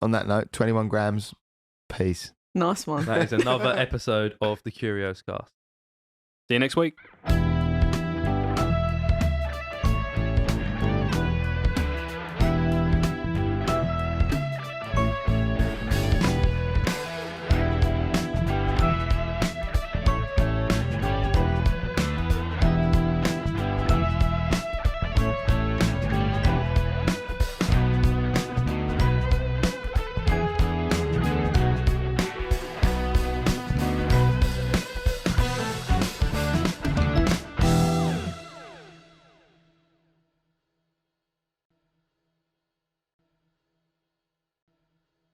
On that note, 21 grams. Peace. Nice one. That is another episode of the Curios Cast. See you next week.